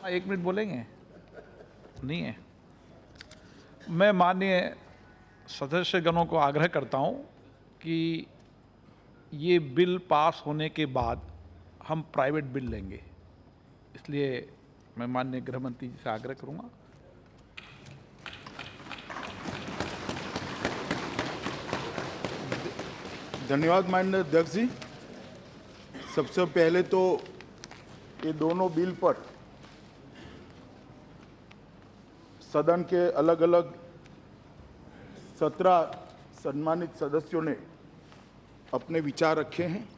एक मिनट बोलेंगे? नहीं है। मैं माननीय सदस्यगणों को आग्रह करता हूं कि ये बिल पास होने के बाद हम प्राइवेट बिल लेंगे, इसलिए मैं माननीय गृह मंत्री जी से आग्रह करूंगा। धन्यवाद माननीय अध्यक्ष जी। सबसे पहले तो ये दोनों बिल पर सदन के अलग अलग 17 सम्मानित सदस्यों ने अपने विचार रखे हैं।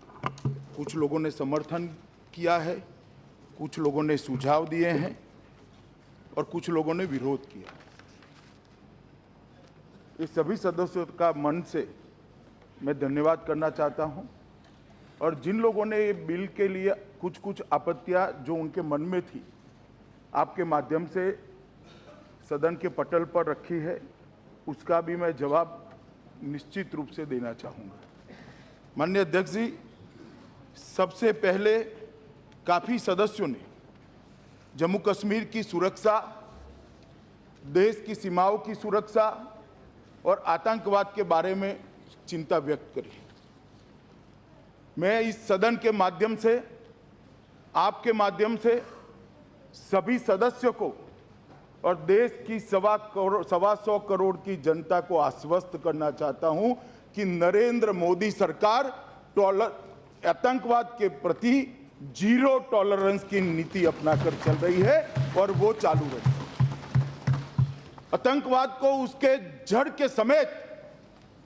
कुछ लोगों ने समर्थन किया है, कुछ लोगों ने सुझाव दिए हैं और कुछ लोगों ने विरोध किया। इस सभी सदस्यों का मन से मैं धन्यवाद करना चाहता हूं। और जिन लोगों ने ये बिल के लिए कुछ आपत्तियां जो उनके मन में थी, आपके माध्यम से सदन के पटल पर रखी है, उसका भी मैं जवाब निश्चित रूप से देना चाहूँगा। माननीय अध्यक्ष जी, सबसे पहले काफ़ी सदस्यों ने जम्मू कश्मीर की सुरक्षा, देश की सीमाओं की सुरक्षा और आतंकवाद के बारे में चिंता व्यक्त करी। मैं इस सदन के माध्यम से, आपके माध्यम से सभी सदस्यों को और देश की 125 करोड़ की जनता को आश्वस्त करना चाहता हूं कि नरेंद्र मोदी सरकार आतंकवाद के प्रति जीरो टॉलरेंस की नीति अपनाकर चल रही है और वो चालू रहेगी। आतंकवाद को उसके जड़ के समेत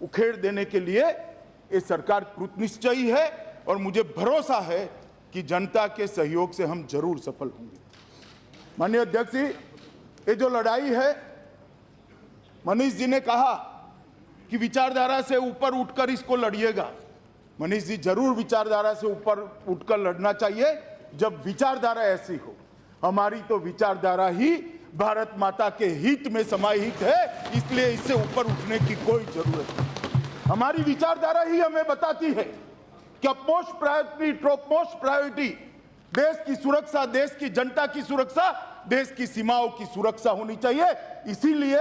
उखेड़ देने के लिए ये सरकार कृतनिश्चयी है और मुझे भरोसा है कि जनता के सहयोग से हम जरूर सफल होंगे। माननीय अध्यक्ष जी, ये जो लड़ाई है, मनीष जी ने कहा कि विचारधारा से ऊपर उठकर इसको लड़िएगा। मनीष जी, जरूर विचारधारा से ऊपर उठकर लड़ना चाहिए जब विचारधारा ऐसी हो। हमारी तो विचारधारा ही भारत माता के हित में समाहित है, इसलिए इससे ऊपर उठने की कोई जरूरत नहीं। हमारी विचारधारा ही हमें बताती है कि अपमोस्ट प्रायोरिटी, टॉपमोस्ट प्रायोरिटी देश की सुरक्षा, देश की जनता की सुरक्षा, देश की सीमाओं की सुरक्षा होनी चाहिए। इसीलिए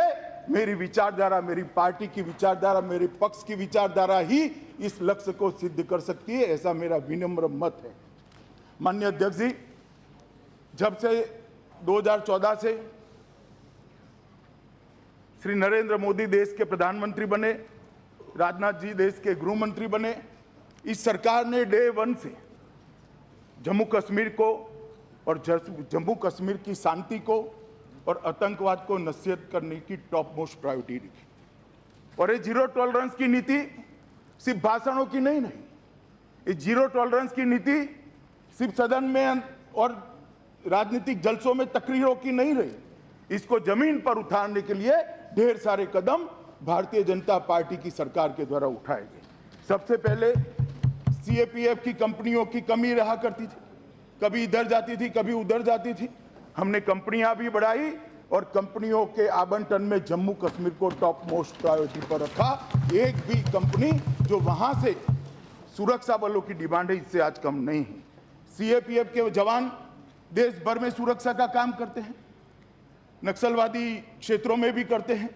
मेरी विचारधारा, मेरी पार्टी की विचारधारा, मेरे पक्ष की विचारधारा ही इस लक्ष्य को सिद्ध कर सकती है, ऐसा मेरा विनम्र मत है। माननीय अध्यक्ष जी, जब से 2014 से श्री नरेंद्र मोदी देश के प्रधानमंत्री बने, राजनाथ जी देश के गृह मंत्री बने, इस सरकार ने डे 1 से जम्मू कश्मीर को और जम्मू कश्मीर की शांति को और आतंकवाद को नसीहत करने की टॉप मोस्ट प्रायोरिटी रखी। और ये जीरो टॉलरेंस की नीति सिर्फ भाषणों की नहीं, ये जीरो टॉलरेंस की नीति सिर्फ सदन में और राजनीतिक जलसों में तकरीरों की नहीं रही। इसको जमीन पर उतारने के लिए ढेर सारे कदम भारतीय जनता पार्टी की सरकार के द्वारा उठाए गए। सबसे पहले सीएपीएफ की कंपनियों की कमी रहा करती थी, कभी इधर जाती थी, कभी उधर जाती थी। हमने कंपनियां भी बढ़ाई और कंपनियों के आवंटन में जम्मू कश्मीर को टॉप मोस्ट प्रायोरिटी पर रखा। एक भी कंपनी जो वहां से सुरक्षा बलों की डिमांड है, इससे आज कम नहीं है। सीएपीएफ के जवान देश भर में सुरक्षा का काम करते हैं, नक्सलवादी क्षेत्रों में भी करते हैं,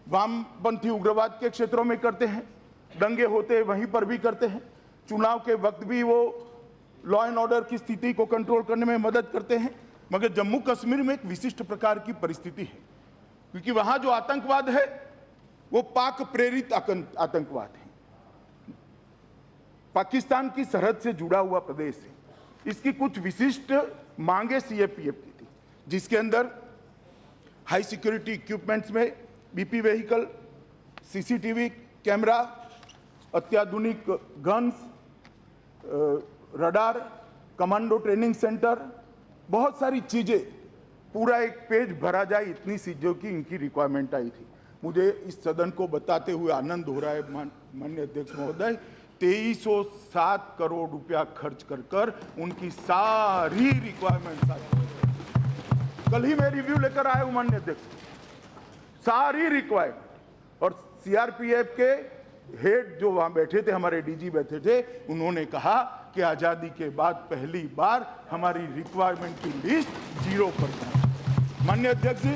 वामपंथी उग्रवाद के क्षेत्रों में करते हैं, दंगे होते वहीं पर भी करते हैं, चुनाव के वक्त भी वो लॉ एंड ऑर्डर की स्थिति को कंट्रोल करने में मदद करते हैं। मगर जम्मू कश्मीर में एक विशिष्ट प्रकार की परिस्थिति है, क्योंकि वहां जो आतंकवाद है वो पाक प्रेरित आतंकवाद है, पाकिस्तान की सरहद से जुड़ा हुआ प्रदेश है। इसकी कुछ विशिष्ट मांगे सीएपीएफ की थी, जिसके अंदर हाई सिक्योरिटी इक्विपमेंट्स में बीपी व्हीकल, सीसीटीवी कैमरा, अत्याधुनिक guns, radar, commando training centre, बहुत सारी चीजें, पूरा एक पेज भरा जाए इतनी चीजों की इनकी रिक्वायरमेंट आई थी। मुझे इस सदन को बताते हुए आनंद हो रहा है माननीय अध्यक्ष महोदय, 2307 करोड़ रुपया खर्च कर उनकी सारी रिक्वायरमेंट आई। कल ही मैं रिव्यू लेकर आया हूं माननीय अध्यक्ष, सारी रिक्वायरमेंट। और सीआरपीएफ के हेड जो वहां बैठे थे, हमारे डीजी बैठे थे, उन्होंने कहा कि आजादी के बाद पहली बार हमारी रिक्वायरमेंट की लिस्ट 0 पर पहुंची। माननीय अध्यक्ष जी,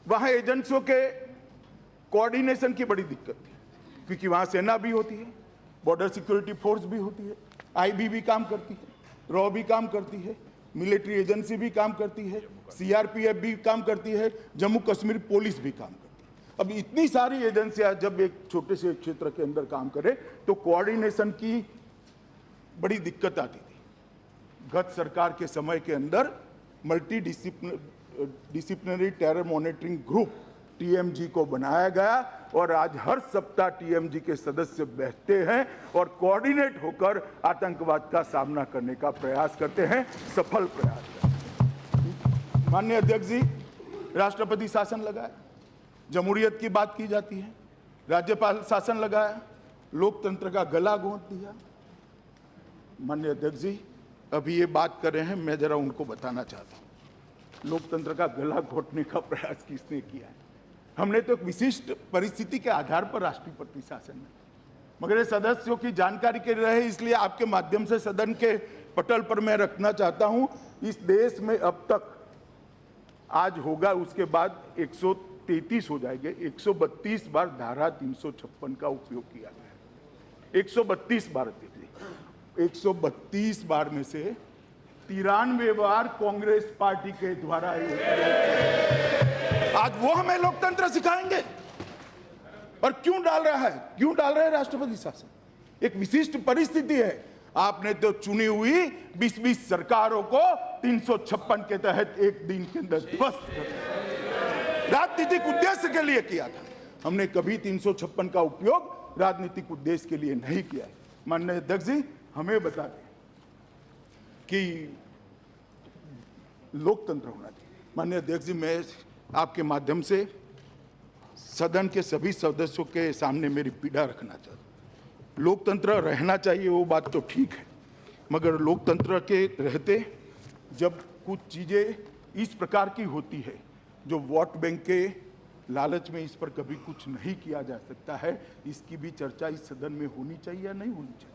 वहां एजेंसियों के कोऑर्डिनेशन की बड़ी दिक्कत थी, क्योंकि वहां सेना भी होती है, बॉर्डर सिक्योरिटी फोर्स भी होती है, आईबी भी काम करती है, रॉ भी काम करती है, मिलिट्री एजेंसी भी काम करती है, सीआरपीएफ भी काम करती है, जम्मू कश्मीर पुलिस भी काम करती है। अब इतनी सारी एजेंसियां जब एक छोटे से क्षेत्र के अंदर काम करे तो कोऑर्डिनेशन की बड़ी दिक्कत आती थी। गत सरकार के समय के अंदर multi disciplinary terror monitoring group TMG को बनाया गया और आज हर सप्ताह टीएमजी के सदस्य बैठते हैं और कोऑर्डिनेट होकर आतंकवाद का सामना करने का प्रयास करते हैं, सफल प्रयास करते हैं। माननीय अध्यक्ष जी, राष्ट्रपति शासन लगाया, जमहूरियत की बात की जाती है, राज्यपाल शासन लगाया, लोकतंत्र का गला घोंट दिया। माननीय अध्यक्ष जी, अभी ये बात कर रहे हैं, मैं जरा उनको बताना चाहता हूं, लोकतंत्र का गला घोटने का प्रयास किसने किया है? हमने तो एक विशिष्ट परिस्थिति के आधार पर राष्ट्रपति शासन में, मगर ये सदस्यों की जानकारी के रहे, इसलिए आपके माध्यम से सदन के पटल पर मैं रखना चाहता हूं। इस देश में अब तक, आज होगा उसके बाद 133 हो जाएंगे, 132 बार धारा 356 का उपयोग किया गया। 132 बार, 132 बार में से 93 बार कांग्रेस पार्टी के द्वारा। आज वो हमें लोकतंत्र सिखाएंगे? और क्यों डाल रहा है, क्यों डाल रहे हैं राष्ट्रपति शासन? एक विशिष्ट परिस्थिति है। आपने तो चुनी हुई 20-20 सरकारों को 356 के तहत एक दिन के अंदर ध्वस्त कर दिया। राजनीतिक उद्देश्य के लिए किया था, हमने कभी 356 का उपयोग राजनीतिक उद्देश्य के लिए नहीं किया है। माननीय अध्यक्ष जी, हमें बता दें कि लोकतंत्र होना चाहिए। माननीय अध्यक्ष जी, मैं आपके माध्यम से सदन के सभी सदस्यों के सामने मेरी पीड़ा रखना चाहता हूं। लोकतंत्र रहना चाहिए, वो बात तो ठीक है, मगर लोकतंत्र के रहते जब कुछ चीजें इस प्रकार की होती है जो वोट बैंक के लालच में इस पर कभी कुछ नहीं किया जा सकता है, इसकी भी चर्चा इस सदन में होनी चाहिए या नहीं होनी चाहिए?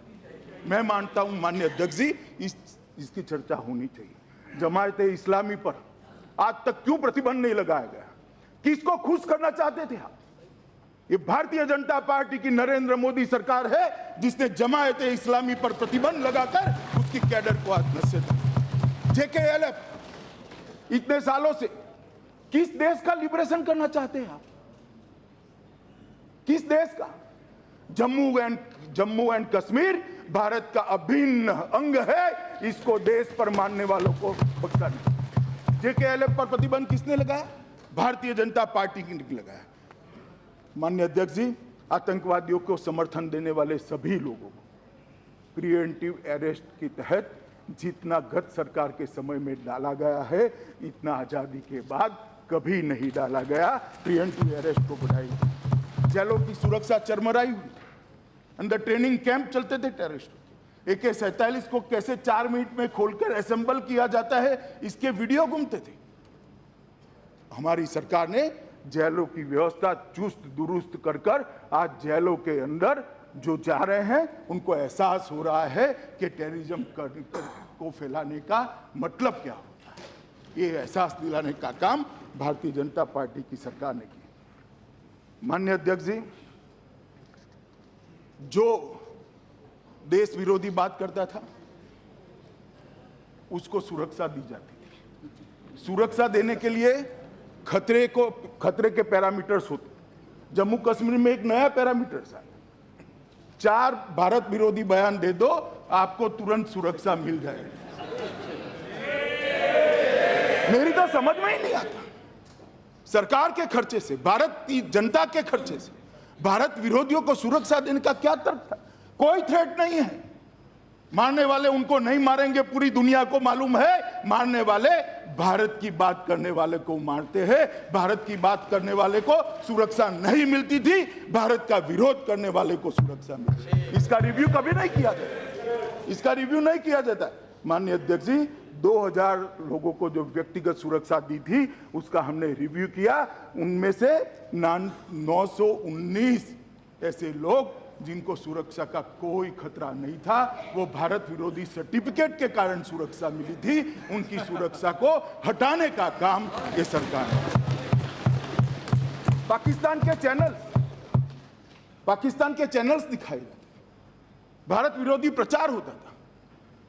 मैं मानता हूं माननीय अध्यक्ष जी, इसकी चर्चा होनी चाहिए। जमायत इस्लामी पर आज तक क्यों प्रतिबंध नहीं लगाया गया? किसको खुश करना चाहते थे आप? ये भारतीय जनता पार्टी की नरेंद्र मोदी सरकार है जिसने जमायत इस्लामी पर प्रतिबंध लगाकर उसकी कैडर को आज नशे कर। जेकेएलएफ इतने सालों से किस देश का लिबरेशन करना चाहते हैं आप? किस देश का? जम्मू एंड कश्मीर भारत का अभिन्न अंग है, इसको देश पर मानने वालों को बख्शा नहीं। जेकेएलएफ पर प्रतिबंध किसने लगाया? भारतीय जनता पार्टी ने लगाया। माननीय अध्यक्ष जी, आतंकवादियों को समर्थन देने वाले सभी लोगों को प्रिवेंटिव अरेस्ट के तहत जितना गत सरकार के समय में डाला गया है, इतना आजादी के बाद कभी नहीं डाला गया। प्रिवेंटिव अरेस्ट को बढ़ाई, जेलों की सुरक्षा चरमराई हुई, अंदर ट्रेनिंग कैंप चलते थे टेररिस्ट। AK-47 को कैसे 4 मिनट में खोलकर असेंबल किया जाता है, इसके वीडियो घूमते थे। हमारी सरकार ने जेलों की व्यवस्था चुस्त दुरुस्त कर आज जेलों के अंदर जो जा रहे हैं उनको एहसास हो रहा है कि टेररिज्म को फैलाने का मतलब क्या होता है। ये एहसास दिलाने का काम भारतीय जनता पार्टी की सरकार ने किया। माननीय अध्यक्ष जी, जो देश विरोधी बात करता था उसको सुरक्षा दी जाती थी। सुरक्षा देने के लिए खतरे के पैरामीटर्स होते। जम्मू कश्मीर में एक नया पैरामीटर है, 4 भारत विरोधी बयान दे दो, आपको तुरंत सुरक्षा मिल जाएगी। मेरी तो समझ में ही नहीं आता, सरकार के खर्चे से, भारत की जनता के खर्चे से भारत विरोधियों को सुरक्षा देने का क्या तर्क था? कोई थ्रेट नहीं है। मारने वाले उनको नहीं मारेंगे, पूरी दुनिया को मालूम है। मारने वाले भारत की बात करने वाले को मारते हैं। भारत की बात करने वाले को सुरक्षा नहीं मिलती थी, भारत का विरोध करने वाले को सुरक्षा मिलती। इसका रिव्यू कभी नहीं किया जाता, इसका रिव्यू नहीं किया जाता। माननीय अध्यक्ष जी, 2000 लोगों को जो व्यक्तिगत सुरक्षा दी थी उसका हमने रिव्यू किया। उनमें से 919 ऐसे लोग जिनको सुरक्षा का कोई खतरा नहीं था, वो भारत विरोधी सर्टिफिकेट के कारण सुरक्षा मिली थी, उनकी सुरक्षा को हटाने का काम ये सरकार ने। पाकिस्तान के चैनल्स दिखाए जाते, भारत विरोधी प्रचार होता था,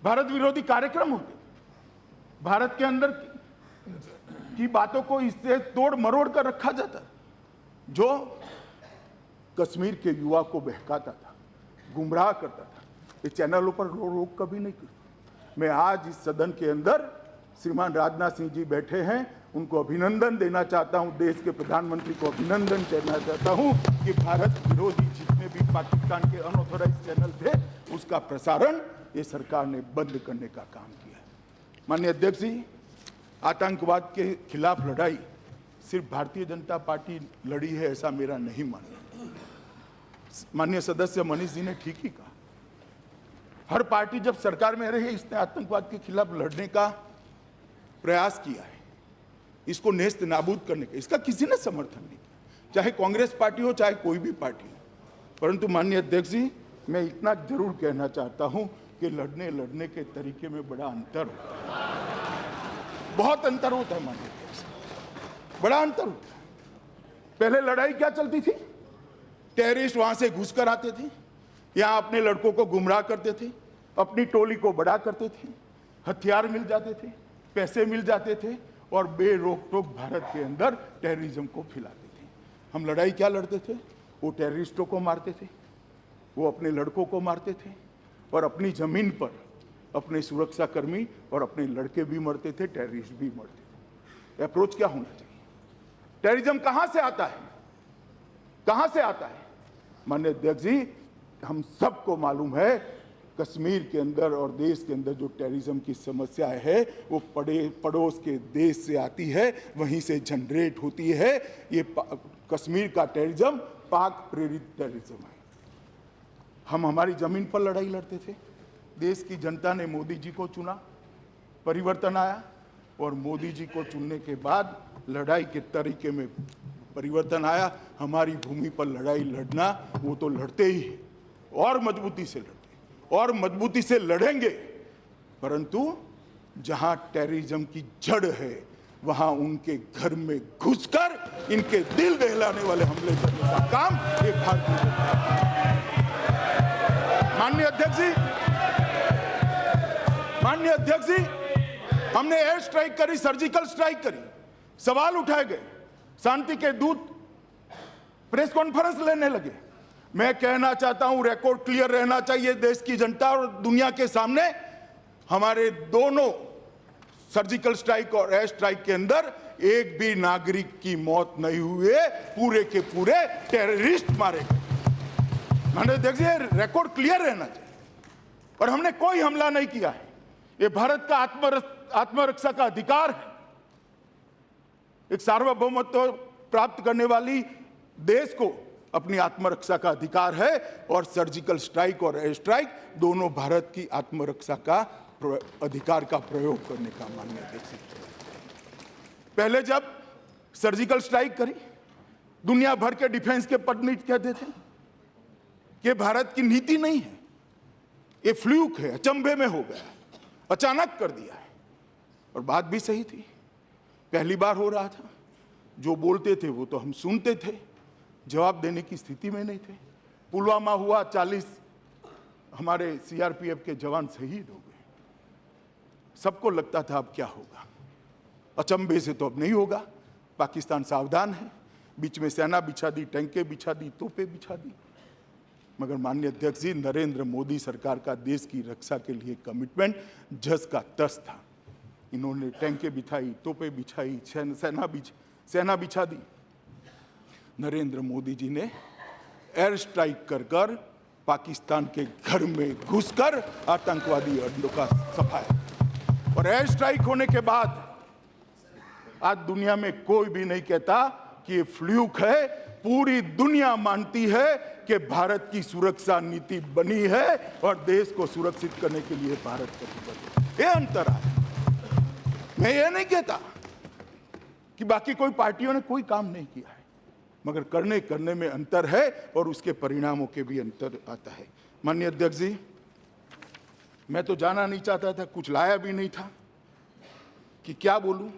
भारत विरोधी कार्यक्रम होते, भारत के अंदर की बातों को इससे तोड़ मरोड़ कर रखा जाता, जो कश्मीर के युवा को बहकाता था, गुमराह करता था। ये चैनलों पर रोक कभी नहीं की। मैं आज इस सदन के अंदर श्रीमान राजनाथ सिंह जी बैठे हैं, उनको अभिनंदन देना चाहता हूं, देश के प्रधानमंत्री को अभिनंदन देना चाहता हूं कि भारत विरोधी जितने भी पाकिस्तान के अनऑथोराइज चैनल थे, उसका प्रसारण ये सरकार ने बंद करने का काम किया। माननीय अध्यक्ष जी, आतंकवाद के खिलाफ लड़ाई सिर्फ भारतीय जनता पार्टी लड़ी है ऐसा मेरा नहीं मानना। माननीय सदस्य मनीष जी ने ठीक ही कहा, हर पार्टी जब सरकार में रही इसने आतंकवाद के खिलाफ लड़ने का प्रयास किया है, इसको नेस्त नाबूद करने का, इसका किसी ने समर्थन नहीं किया, चाहे कांग्रेस पार्टी हो चाहे कोई भी पार्टी हो। परंतु माननीय अध्यक्ष जी, मैं इतना जरूर कहना चाहता हूं कि लड़ने के तरीके में बड़ा अंतर होता है, बहुत अंतर होता है माननीय अध्यक्ष, बड़ा अंतर होता है। पहले लड़ाई क्या चलती थी, टेररिस्ट वहां से घुस कर आते थे, यहां अपने लड़कों को गुमराह करते थे, अपनी टोली को बड़ा करते थे, हथियार मिल जाते थे, पैसे मिल जाते थे और बेरोक टोक भारत के अंदर टेररिज्म को फैलाते थे। हम लड़ाई क्या लड़ते थे, वो टेररिस्टों को मारते थे, वो अपने लड़कों को मारते थे और अपनी जमीन पर अपने सुरक्षाकर्मी और अपने लड़के भी मरते थे, टेररिस्ट भी मरते थे। अप्रोच क्या होना चाहिए? टेररिज्म कहां से आता है, कहां से आता है? माननीय अध्यक्ष जी, हम सबको मालूम है कश्मीर के अंदर और देश के अंदर जो टेररिज्म की समस्या है वो पड़ोस के देश से आती है, वहीं से जनरेट होती है। ये कश्मीर का टेररिज्म पाक प्रेरित टेररिज्म है। हम हमारी जमीन पर लड़ाई लड़ते थे, देश की जनता ने मोदी जी को चुना, परिवर्तन आया और मोदी जी को चुनने के बाद लड़ाई के तरीके में परिवर्तन आया। हमारी भूमि पर लड़ाई लड़ना, वो तो लड़ते ही है और मजबूती से लड़ते और मजबूती से लड़ेंगे, परंतु जहां टेररिज्म की जड़ है वहां उनके घर में घुसकर इनके दिल दहलाने वाले हमले करने का काम ये भारतीय जनता। माननीय अध्यक्ष जी, हमने एयर स्ट्राइक करी, सर्जिकल स्ट्राइक करी, सवाल उठाए गए, शांति के दूत प्रेस कॉन्फ्रेंस लेने लगे। मैं कहना चाहता हूं, रिकॉर्ड क्लियर रहना चाहिए देश की जनता और दुनिया के सामने, हमारे दोनों सर्जिकल स्ट्राइक और एयर स्ट्राइक के अंदर एक भी नागरिक की मौत नहीं हुई, पूरे के पूरे टेररिस्ट मारे गए। मैंने देखिए, रिकॉर्ड क्लियर रहना चाहिए और हमने कोई हमला नहीं किया है। ये भारत का आत्मरक्षा का अधिकार है। एक सार्वभौमत्व प्राप्त करने वाली देश को अपनी आत्मरक्षा का अधिकार है और सर्जिकल स्ट्राइक और एयर स्ट्राइक दोनों भारत की आत्मरक्षा का अधिकार का प्रयोग करने का माननीय अध्यक्ष। पहले जब सर्जिकल स्ट्राइक करी, दुनिया भर के डिफेंस के पटनीट कहते थे कि भारत की नीति नहीं है, ये फ्लूक है, अचंभे में हो गया, अचानक कर दिया है। और बात भी सही थी, पहली बार हो रहा था, जो बोलते थे वो तो हम सुनते थे, जवाब देने की स्थिति में नहीं थे। पुलवामा हुआ, 40 हमारे सीआरपीएफ के जवान शहीद हो गए। सबको लगता था अब क्या होगा, अचंभे से तो अब नहीं होगा, पाकिस्तान सावधान है, बीच में सेना बिछा दी, टैंकें बिछा दी, तोपें बिछा दी। मगर माननीय अध्यक्ष जी, नरेंद्र मोदी सरकार का देश की रक्षा के लिए कमिटमेंट जस का तस था। इन्होंने टैंकें बिछाई, तोपें बिछाई, सेना बिछा दी। नरेंद्र मोदी जी ने एयर स्ट्राइक कर कर पाकिस्तान के घर में घुसकर आतंकवादी अड्डों का सफाया। और एयर स्ट्राइक होने के बाद आज दुनिया में कोई भी नहीं कहता कि ये फ्लूक है, पूरी दुनिया मानती है कि भारत की सुरक्षा नीति बनी है और देश को सुरक्षित करने के लिए भारत प्रतिबद्ध है। ये अंतर है। मैं ये नहीं कहता कि बाकी कोई पार्टियों ने कोई काम नहीं किया है, मगर करने में अंतर है और उसके परिणामों के भी अंतर आता है। माननीय अध्यक्ष जी, मैं तो जाना नहीं चाहता था, कुछ लाया भी नहीं था कि क्या बोलूं।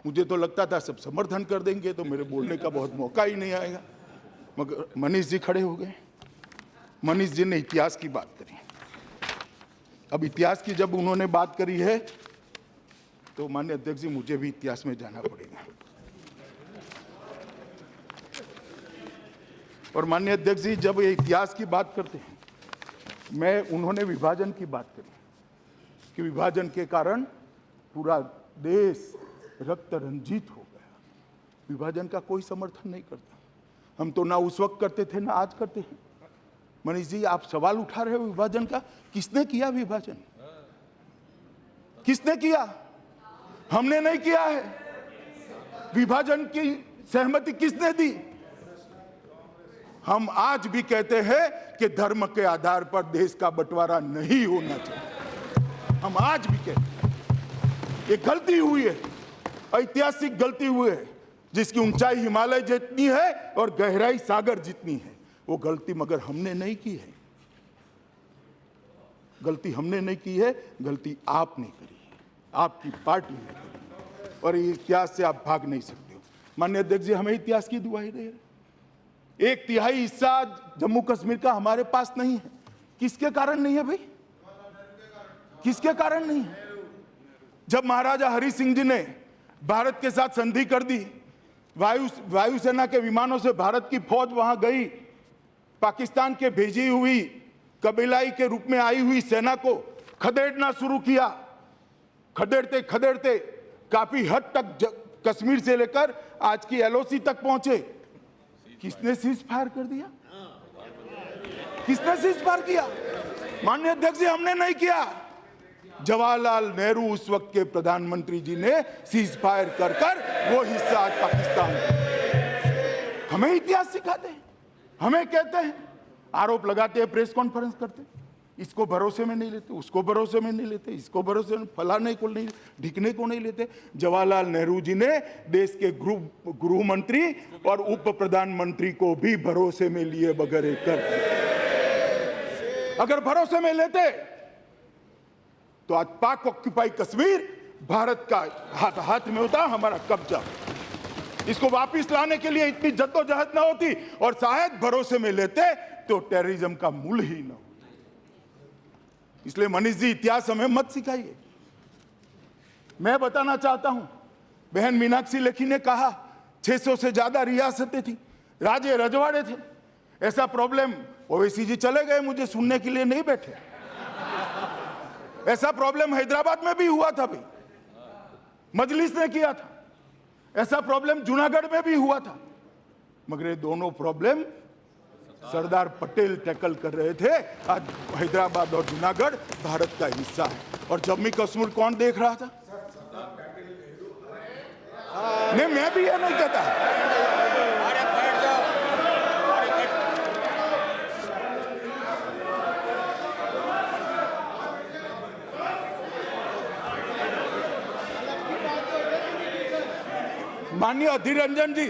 मुझे तो लगता था सब समर्थन कर देंगे तो मेरे बोलने का बहुत मौका ही नहीं आएगा, मगर मनीष जी खड़े हो गए। मनीष जी ने इतिहास की बात करी। अब इतिहास की जब उन्होंने बात करी है तो माननीय अध्यक्ष जी मुझे भी इतिहास में जाना पड़ेगा। और माननीय अध्यक्ष जी जब ये इतिहास की बात करते हैं, उन्होंने विभाजन की बात करी कि विभाजन के कारण पूरा देश रक्त रंजित हो गया। विभाजन का कोई समर्थन नहीं करता। हम तो ना उस वक्त करते थे ना आज करते हैं। मनीष जी, आप सवाल उठा रहे हो विभाजन का। किसने किया विभाजन? किसने किया? हमने नहीं किया है। विभाजन की सहमति किसने दी? हम आज भी कहते हैं कि धर्म के आधार पर देश का बंटवारा नहीं होना चाहिए। हम आज भी कहते हैं ये गलती हुई है, ऐतिहासिक गलती हुई है, जिसकी ऊंचाई हिमालय जितनी है और गहराई सागर जितनी है। वो गलती मगर हमने नहीं की है। गलती हमने नहीं की है, गलती आपने करी है, आपकी पार्टी ने करी है। और ये इतिहास से आप भाग नहीं सकते हो। माननीय अध्यक्ष जी, हमें इतिहास की दुहाई दे रहे। 1/3 हिस्सा जम्मू कश्मीर का हमारे पास नहीं है। किसके कारण नहीं है भाई? किसके कारण नहीं है? जब महाराजा हरि सिंह जी ने भारत के साथ संधि कर दी, वायुसेना के विमानों से भारत की फौज वहां गई, पाकिस्तान के भेजी हुई कबीलाई के रूप में आई हुई सेना को खदेड़ना शुरू किया। खदेड़ते खदेड़ते काफी हद तक कश्मीर से लेकर आज की LOC तक पहुंचे। किसने सीज फायर कर दिया? किसने सीज फायर किया? माननीय अध्यक्ष जी, हमने नहीं किया। जवाहरलाल नेहरू उस वक्त के प्रधानमंत्री जी ने सीज फायर कर वो हिस्सा आज पाकिस्तान। हमें इतिहास सिखाते हैं, हमें कहते हैं, आरोप लगाते हैं, प्रेस कॉन्फ्रेंस करते, इसको भरोसे में नहीं लेते, उसको भरोसे में नहीं लेते, इसको भरोसे में, फलाने को नहीं, ढिकने को नहीं लेते। जवाहरलाल नेहरू जी ने देश के गृह मंत्री और उप प्रधानमंत्री को भी भरोसे में लिए बगैर कर। अगर भरोसे में लेते तो आज पाक ऑक्यूपाई कश्मीर भारत का हाथ में होता, हमारा कब्जा। इसको वापस लाने के लिए इतनी जद्दोजहद ना होती, और शायद भरोसे में लेते तो टेररिज्म का मूल ही ना होता। इसलिए मनीष जी, इतिहास हमें मत सिखाइए। मैं बताना चाहता हूं, बहन मीनाक्षी लेखी ने कहा 600 से ज्यादा रियासतें थी, राज्य रजवाड़े थे। ऐसा प्रॉब्लम ओवैसी जी चले गए, मुझे सुनने के लिए नहीं बैठे। ऐसा प्रॉब्लम हैदराबाद में भी हुआ था भाई, मजलिस ने किया था। ऐसा प्रॉब्लम जूनागढ़ में भी हुआ था, मगर ये दोनों प्रॉब्लम सरदार पटेल टैकल कर रहे थे। आज हैदराबाद और जूनागढ़ भारत का हिस्सा है, और जम्मू कश्मीर कौन देख रहा था? नहीं, मैं भी ये नहीं कहता। माननीय अधीर रंजन जी,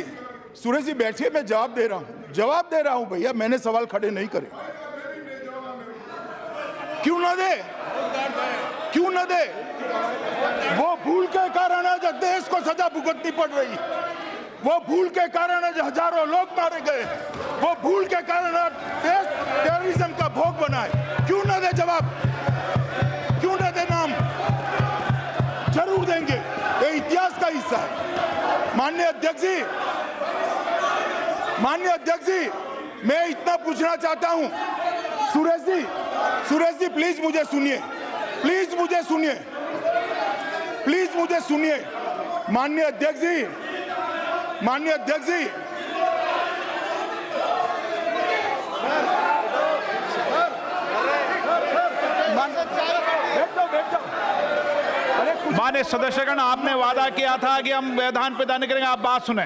सुरेश जी बैठिए, मैं जवाब दे रहा हूं भैया, मैंने सवाल खड़े नहीं करे। क्यों ना दे? क्यों ना दे? वो भूल के कारण आज देश को सजा भुगतनी पड़ रही। वो भूल के कारण आज हजारों लोग मारे गए। वो भूल के कारण आज देश टेररिज्म का भोग बना है। क्यों ना दे जवाब? क्यों ना दे नाम? जरूर देंगे, ये इतिहास का हिस्सा है। माननीय अध्यक्ष जी, मैं इतना पूछना चाहता हूं। सुरेश जी प्लीज मुझे सुनिए, प्लीज मुझे सुनिए, प्लीज मुझे सुनिए। माननीय अध्यक्ष जी, माननीय सदस्यगण, आपने वादा किया था कि हम व्यवधान पैदा नहीं करेंगे। आप बात सुने।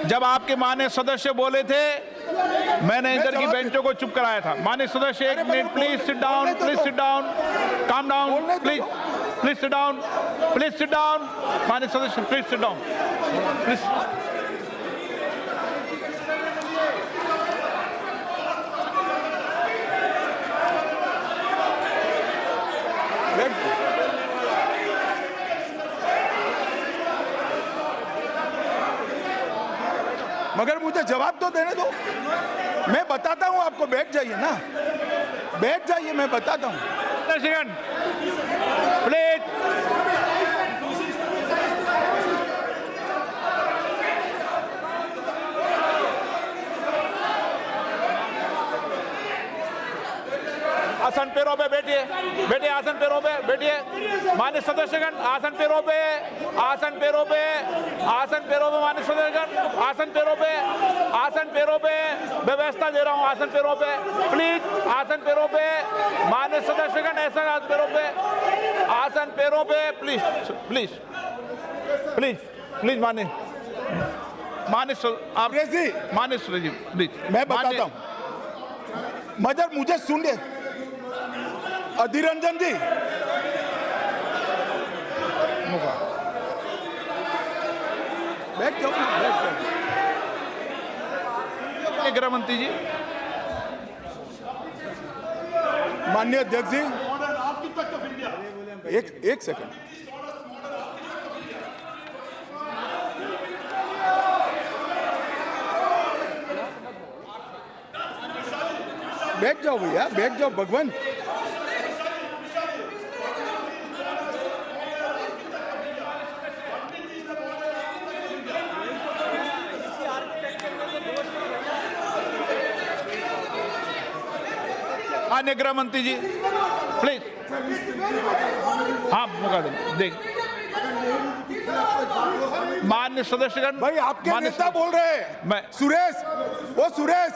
जब आपके माननीय सदस्य बोले थे, मैंने इधर की बेंचों को चुप कराया था। माननीय सदस्य, 1 minute, please sit down, please sit down, calm down, please sit down, please sit down. माननीय सदस्य, प्लीज सिट डाउन, प्लीज। बैठ जाओ। मगर मुझे जवाब तो देने दो, मैं बताता हूं आपको। बैठ जाइए ना, बैठ जाइए, मैं बताता हूं। Second please. आसन पैरों पे बैठिए, बैठिए आसन पैरों पे बैठिए। माननीय सदस्यगण आसन पैरों पे, आसन पैरों पे, आसन पैरों पे। माननीय सदस्यगण आसन पैरों पे, आसन पैरों पे। व्यवस्था दे रहा हूं आसन पैरों पे, प्लीज आसन पैरों पे। माननीय सदस्यगण ऐसा आसन पैरों पे, आसन पैरों पे, प्लीज प्लीज प्लीज प्लीज। माननीय आप माननीय जी प्लीज। मैं बताता हूं, मगर मुझे सुनिए। अधीर रंजन जी, बैठ जाओ, बैठ जाओ। गृह मंत्री जी, माननीय अध्यक्ष जी, एक सेकंड। बैठ जाओ भैया, बैठ जाओ भगवान। माननीय गृह मंत्री जी प्लीज। हाँ मौका देख। माननीय सदस्यगण, भाई आपके नेता बोल रहे हैं। मैं सुरेश, वो सुरेश,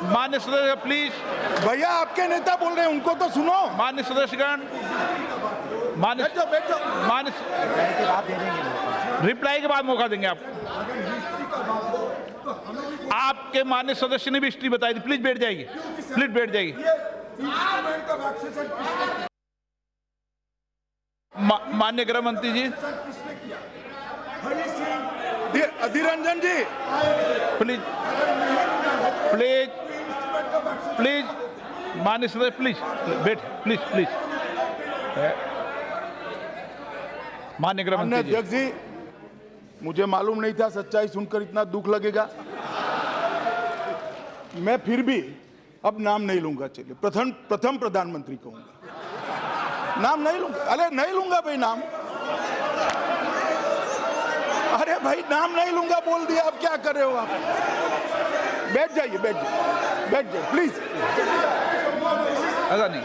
माननीय सदस्य प्लीज। भैया आपके नेता बोल रहे हैं, उनको तो सुनो। माननीय सदस्यगण, माननीय बैठ जाओ। माननीय रिप्लाई के बाद मौका देंगे आपको। आपके माननीय सदस्य ने भी हिस्ट्री बताई थी। प्लीज बैठ जाइए, प्लीज बैठ जाइए। माननीय गृह मंत्री जी, अधीर रंजन जी, प्लीज प्लीज प्लीज। माननीय सदस्य प्लीज बैठ, प्लीज प्लीज। माननीय गृह मंत्री जी, अध्यक्ष जी, मुझे मालूम नहीं था सच्चाई सुनकर इतना दुख लगेगा। मैं फिर भी अब नाम नहीं लूंगा। चलिए, प्रथम प्रधानमंत्री कहूंगा, नाम नहीं लूंगा। अरे नहीं लूंगा भाई नाम। अरे भाई नाम नहीं लूंगा बोल दिया, अब क्या कर रहे हो आप? बैठ जाइए, बैठ जाइए, बैठ जाइए प्लीज। ऐसा नहीं।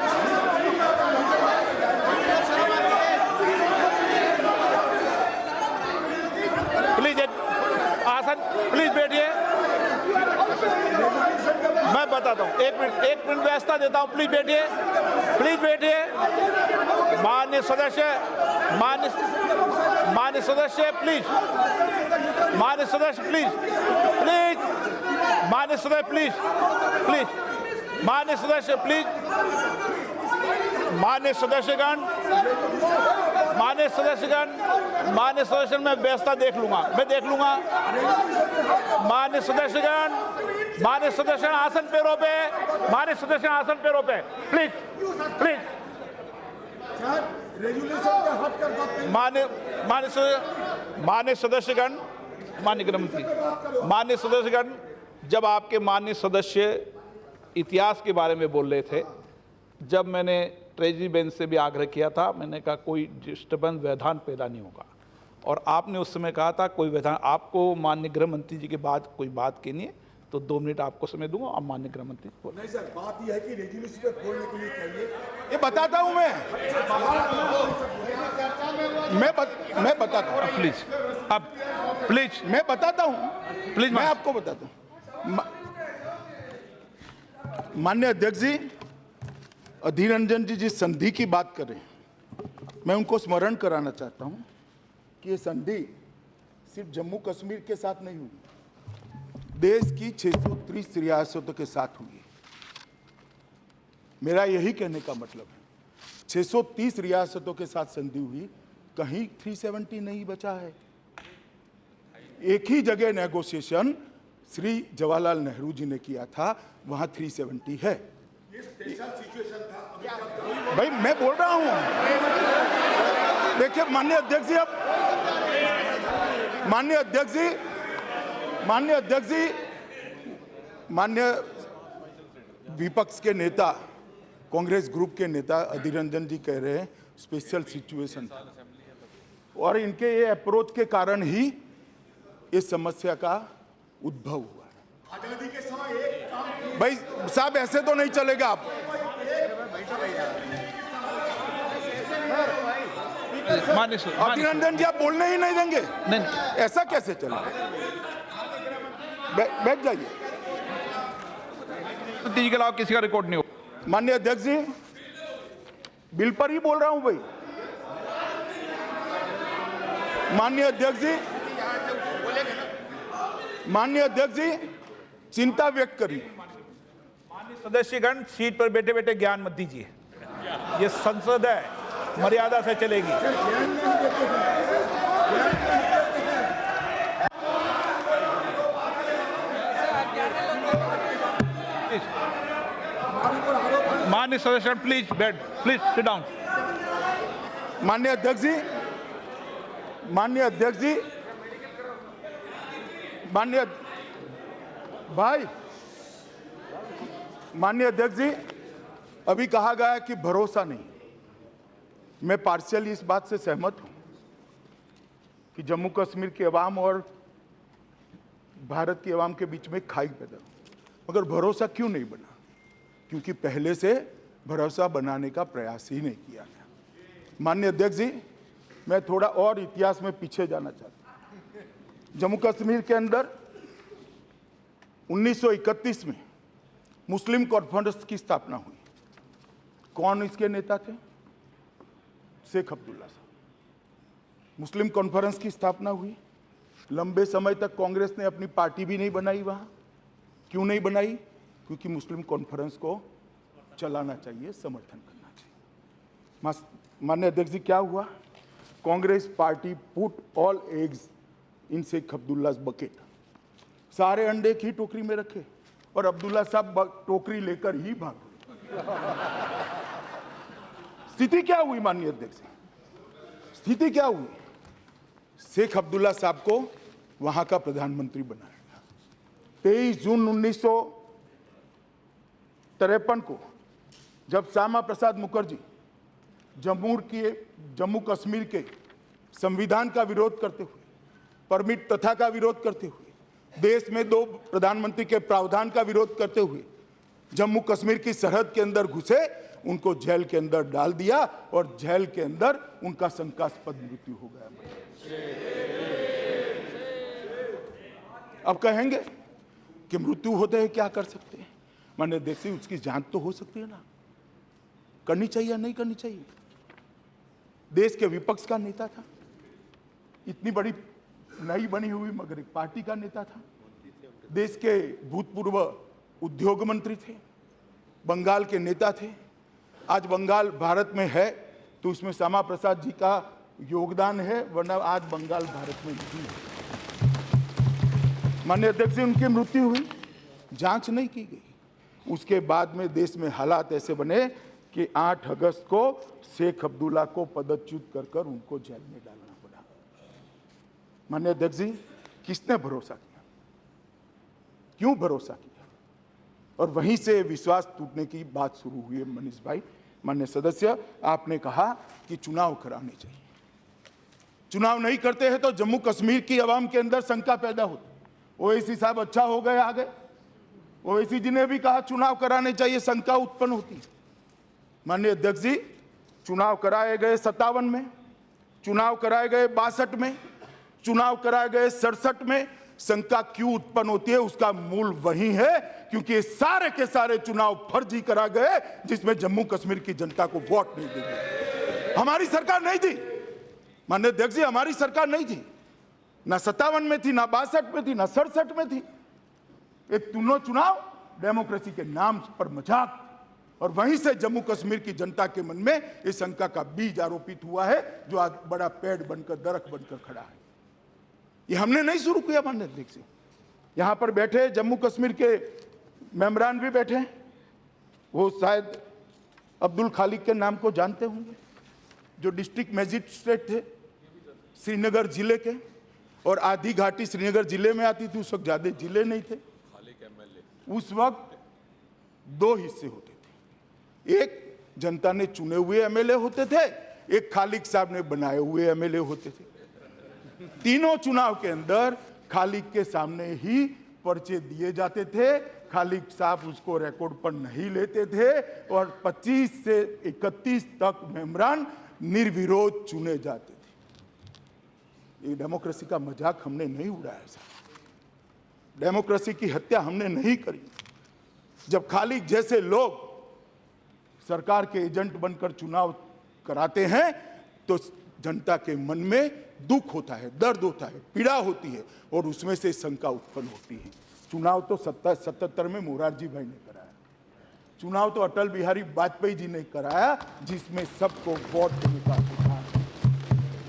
प्लीज आसन, प्लीज बैठिए। मैं बताता हूँ, एक मिनट व्यवस्था देता हूँ। प्लीज बैठिए, प्लीज बैठिए। माननीय सदस्य, माननीय सदस्य प्लीज, माननीय सदस्य प्लीज, प्लीज माननीय सदस्य प्लीज, प्लीज माननीय सदस्य प्लीज। माननीय सदस्यगण, माननीय सदस्यगण, माननीय सदस्य, मैं व्यवस्था देख लूंगा, मैं देख लूंगा। माननीय सदस्यगण, माननीय सदस्य आसन पैरों पे, माननीय सदस्य आसन पैरों पे, प्लीज प्लीज। माननीय सदस्यगण, माननीय गृह मंत्री, माननीय सदस्यगण, जब आपके माननीय सदस्य इतिहास के बारे में बोल रहे थे, जब मैंने ट्रेजरी बेंच से भी आग्रह किया था, मैंने कहा कोई डिस्टर्बेंस व्यवधान पैदा नहीं होगा, और आपने उस समय कहा था कोई व्यवधान। आपको माननीय गृह मंत्री जी के बाद कोई बात कहनी है तो 2 मिनट आपको समय दूंगा। अब माननीय गृह मंत्री बोल। नहीं सर, बात यह है कि रेजोल्यूशन पे खोलने के लिए चाहिए। ये बताता हूं मैं बताता हूं। प्लीज, अब प्लीज, मैं बताता हूं, प्लीज मैं आपको बताता हूं। माननीय अध्यक्ष जी, अधीर रंजन जी जिस संधि की बात कर रहे हैं, मैं उनको स्मरण कराना चाहता हूं कि ये संधि सिर्फ जम्मू कश्मीर के साथ नहीं हुई, देश की 630 रियासतों के साथ हुई। मेरा यही कहने का मतलब है, 630 रियासतों के साथ संधि हुई, कहीं 370 नहीं बचा है। एक ही जगह नेगोशिएशन श्री जवाहरलाल नेहरू जी ने किया था, वहां 370 है। ये स्पेशल सिचुएशन था। भाई मैं बोल रहा हूं, देखिए माननीय अध्यक्ष जी, अब माननीय अध्यक्ष जी, माननीय विपक्ष के नेता, कांग्रेस ग्रुप के नेता अधीर रंजन जी कह रहे हैं स्पेशल सिचुएशन था, और इनके ये अप्रोच के कारण ही इस समस्या का उद्भव हुआ है। आजादी के समय एक काम किया। भाई साहब ऐसे तो नहीं चलेगा। आप माननीय अधीर रंजन जी आप बोलने ही नहीं देंगे, नहीं, ऐसा कैसे चलेगा? बैठ जाइए। तीन के अलावा किसी का रिकॉर्ड नहीं हो। माननीय अध्यक्ष जी, बिल पर ही बोल रहा हूं भाई। माननीय अध्यक्ष जी चिंता व्यक्त करिए। माननीय सदस्यगण, सीट पर बैठे बैठे ज्ञान मत दीजिए। ये संसद है, मर्यादा से चलेगी। माननीय सदस्य प्लीज बैठ, प्लीज सिट डाउन। माननीय अध्यक्ष जी, माननीय अध्यक्ष जी, माननीय भाई, माननीय अध्यक्ष जी, अभी कहा गया है कि भरोसा नहीं। मैं पार्शियली इस बात से सहमत हूं कि जम्मू कश्मीर के अवाम और भारत की अवाम के बीच में खाई पैदा हुई, मगर भरोसा क्यों नहीं बना? क्योंकि पहले से भरोसा बनाने का प्रयास ही नहीं किया गया। माननीय अध्यक्ष जी, मैं थोड़ा और इतिहास में पीछे जाना चाहता हूं। जम्मू कश्मीर के अंदर 1931 में मुस्लिम कॉन्फ्रेंस की स्थापना हुई। कौन इसके नेता थे? शेख अब्दुल्ला साहब। मुस्लिम कॉन्फ्रेंस की स्थापना हुई। लंबे समय तक कांग्रेस ने अपनी पार्टी भी नहीं बनाई वहां। क्यों नहीं बनाई? क्योंकि मुस्लिम कॉन्फ्रेंस को चलाना चाहिए, समर्थन करना चाहिए। माननीय अध्यक्ष जी, क्या हुआ? Congress party put all eggs in Sheikh Abdullah's bucket. सारे अंडे की टोकरी में रखे और अब्दुल्ला साहब टोकरी लेकर ही भाग गए। स्थिति क्या हुई माननीय अध्यक्ष? स्थिति क्या हुई? शेख अब्दुल्ला साहब को वहां का प्रधानमंत्री बनाया गया। 23 जून 1953 को जब श्यामा प्रसाद मुखर्जी जम्मू कश्मीर के संविधान का विरोध करते हुए, परमिट प्रथा का विरोध करते हुए, देश में 2 प्रधानमंत्री के प्रावधान का विरोध करते हुए जम्मू कश्मीर की सरहद के अंदर घुसे, उनको जेल के अंदर डाल दिया और जेल के अंदर उनका शंकास्पद मृत्यु हो गया। अब कहेंगे कि मृत्यु होते हैं क्या कर सकते हैं? माननीय अध्यक्ष, उसकी जांच तो हो सकती है ना, करनी चाहिए या नहीं करनी चाहिए? देश के विपक्ष का नेता था, इतनी बड़ी नई बनी हुई मगर एक पार्टी का नेता था, देश के भूतपूर्व उद्योग मंत्री थे, बंगाल के नेता थे। आज बंगाल भारत में है तो उसमें श्यामा प्रसाद जी का योगदान है, वरना आज बंगाल भारत में नहीं है। माननीय अध्यक्ष, उनकी मृत्यु हुई, जांच नहीं की गई। उसके बाद में देश में हालात ऐसे बने कि 8 अगस्त को शेख अब्दुल्ला को पदच्युत कर उनको जेल में डालना पड़ा। माननीय अध्यक्ष जी, किसने भरोसा किया? क्यों भरोसा किया? और वहीं से विश्वास टूटने की बात शुरू हुई है। मनीष भाई, माननीय सदस्य, आपने कहा कि चुनाव कराने चाहिए। चुनाव नहीं करते हैं तो जम्मू कश्मीर की आवाम के अंदर शंका पैदा होती। ओवैसी साहब अच्छा हो गए, आ गए। ओवैसी जी ने भी कहा चुनाव कराने चाहिए, शंका उत्पन्न होती। माननीय अध्यक्ष जी, चुनाव कराए गए 57 में, चुनाव कराए गए 62 में, चुनाव कराए गए 67 में। शंका क्यों उत्पन्न होती है? उसका मूल वही है क्योंकि ये सारे के सारे चुनाव फर्जी करा गए जिसमें जम्मू कश्मीर की जनता को वोट नहीं दी गई। हमारी सरकार नहीं थी माननीय अध्यक्ष जी, हमारी सरकार नहीं थी। ना 57 में थी, ना 62 में थी, ना 67 में थी। ये तीनों चुनाव डेमोक्रेसी के नाम पर मजाक, और वहीं से जम्मू कश्मीर की जनता के मन में इस शंका का बीज आरोपित हुआ है जो आज बड़ा पेड़ बनकर, दरख्त बनकर खड़ा है। ये हमने नहीं शुरू किया माननीय अध्यक्ष। यहां पर बैठे जम्मू कश्मीर के मेंबरान भी बैठे, वो शायद अब्दुल खालिक के नाम को जानते होंगे, जो डिस्ट्रिक्ट मजिस्ट्रेट थे श्रीनगर जिले के, और आधी घाटी श्रीनगर जिले में आती थी, उस वक्त ज्यादा जिले नहीं थे। उस वक्त दो हिस्से होते थे, एक जनता ने चुने हुए एमएलए होते थे, एक खालिक साहब ने बनाए हुए एमएलए होते थे। तीनों चुनाव के अंदर खालिक के सामने ही पर्चे दिए जाते थे, खालिक साहब उसको रिकॉर्ड पर नहीं लेते थे, और 25 से 31 तक मेंबरान निर्विरोध चुने जाते थे। ये डेमोक्रेसी का मजाक हमने नहीं उड़ाया साहब, डेमोक्रेसी की हत्या हमने नहीं करी। जब खालिक जैसे लोग सरकार के एजेंट बनकर चुनाव कराते हैं तो जनता के मन में दुख होता है, दर्द होता है, पीड़ा होती है, और उसमें से शंका उत्पन्न होती है। चुनाव तो 77 में मोरारजी भाई ने कराया, चुनाव तो अटल बिहारी वाजपेयी जी ने कराया, जिसमें सबको वोट देने का अधिकार।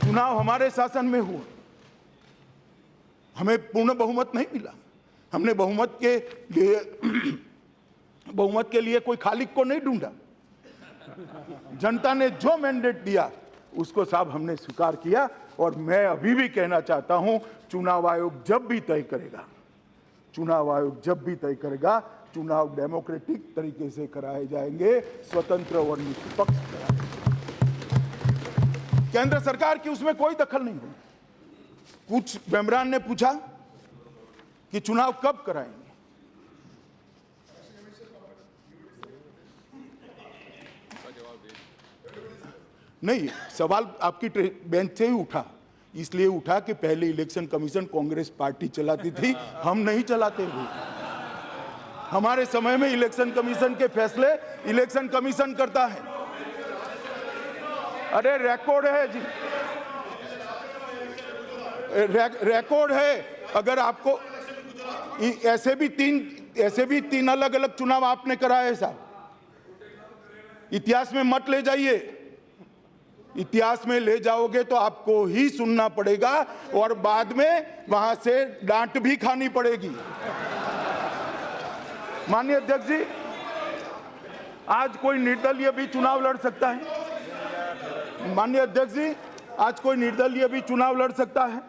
चुनाव हमारे शासन में हुआ, हमें पूर्ण बहुमत नहीं मिला, हमने बहुमत के लिए कोई खालिक को नहीं ढूंढा। जनता ने जो मैंडेट दिया उसको साहब हमने स्वीकार किया। और मैं अभी भी कहना चाहता हूं, चुनाव आयोग जब भी तय करेगा, चुनाव आयोग जब भी तय करेगा, चुनाव डेमोक्रेटिक तरीके से कराए जाएंगे, स्वतंत्र और निष्पक्ष कराए जाएंगे। केंद्र सरकार की उसमें कोई दखल नहीं होगी। कुछ मेंबरान ने पूछा कि चुनाव कब कराएंगे, नहीं, सवाल आपकी बेंच से ही उठा, इसलिए उठा कि पहले इलेक्शन कमीशन कांग्रेस पार्टी चलाती थी, हम नहीं चलाते हुए। हमारे समय में इलेक्शन कमीशन के फैसले इलेक्शन कमीशन करता है। अरे रिकॉर्ड है जी, रिकॉर्ड है। अगर आपको ऐसे भी तीन अलग अलग चुनाव आपने कराए साहब, इतिहास में मत ले जाइए, इतिहास में ले जाओगे तो आपको ही सुनना पड़ेगा और बाद में वहां से डांट भी खानी पड़ेगी। माननीय अध्यक्ष जी, आज कोई निर्दलीय भी चुनाव लड़ सकता है। माननीय अध्यक्ष जी, आज कोई निर्दलीय भी चुनाव लड़ सकता है।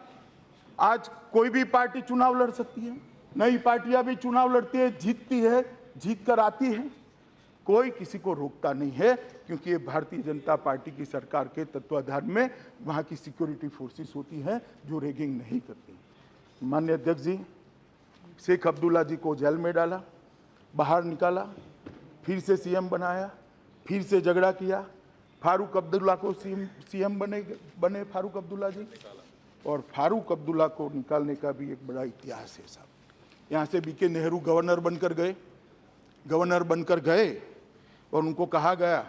आज कोई भी पार्टी चुनाव लड़ सकती है, नई पार्टियां भी चुनाव लड़ती है, जीतती है, जीत कर आती है, कोई किसी को रोकता नहीं है, क्योंकि ये भारतीय जनता पार्टी की सरकार के तत्वाधान में वहाँ की सिक्योरिटी फोर्सेस होती हैं जो रैगिंग नहीं करती। माननीय अध्यक्ष जी, शेख अब्दुल्ला जी को जेल में डाला, बाहर निकाला, फिर से सीएम बनाया, फिर से झगड़ा किया, फारूक अब्दुल्ला को सीएम बने फारूक अब्दुल्ला जी, और फारूक अब्दुल्ला को निकालने का भी एक बड़ा इतिहास है साहब। यहाँ से बीके नेहरू गवर्नर बनकर गए और उनको कहा गया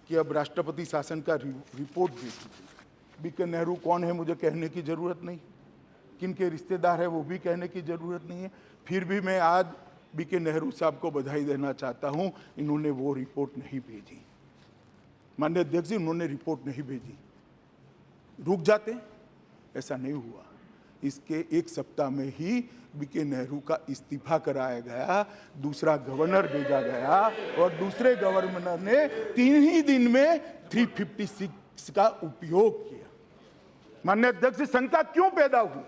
कि अब राष्ट्रपति शासन का रिपोर्ट दीजिए। बीके नेहरू कौन है मुझे कहने की जरूरत नहीं, किन के रिश्तेदार है वो भी कहने की जरूरत नहीं है। फिर भी मैं आज बीके नेहरू साहब को बधाई देना चाहता हूं, इन्होंने वो रिपोर्ट नहीं भेजी। माननीय अध्यक्ष जी, उन्होंने रिपोर्ट नहीं भेजी, रुक जाते, ऐसा नहीं हुआ। इसके एक सप्ताह में ही बीके नेहरू का इस्तीफा कराया गया, दूसरा गवर्नर भेजा गया, और दूसरे गवर्नर ने 3 ही दिन में 356 का उपयोग किया। माननीय अध्यक्ष जी, शंका क्यों पैदा हुई?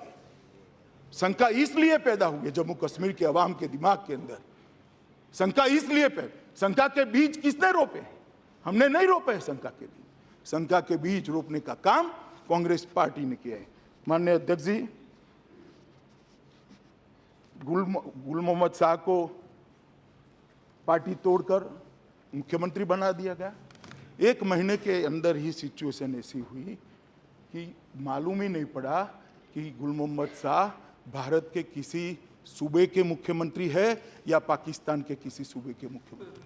शंका इसलिए पैदा हुई जम्मू कश्मीर के अवाम के दिमाग के अंदर, शंका इसलिए शंका के बीज किसने रोपे? हमने नहीं रोपे शंका के बीज। शंका के बीज रोपने का काम कांग्रेस पार्टी ने किया है। माननीय अध्यक्ष जी, गुल मोहम्मद शाह को पार्टी तोड़कर मुख्यमंत्री बना दिया गया। 1 महीने के अंदर ही सिचुएशन ऐसी हुई कि मालूम ही नहीं पड़ा कि गुल मोहम्मद शाह भारत के किसी सूबे के मुख्यमंत्री है या पाकिस्तान के किसी सूबे के मुख्यमंत्री।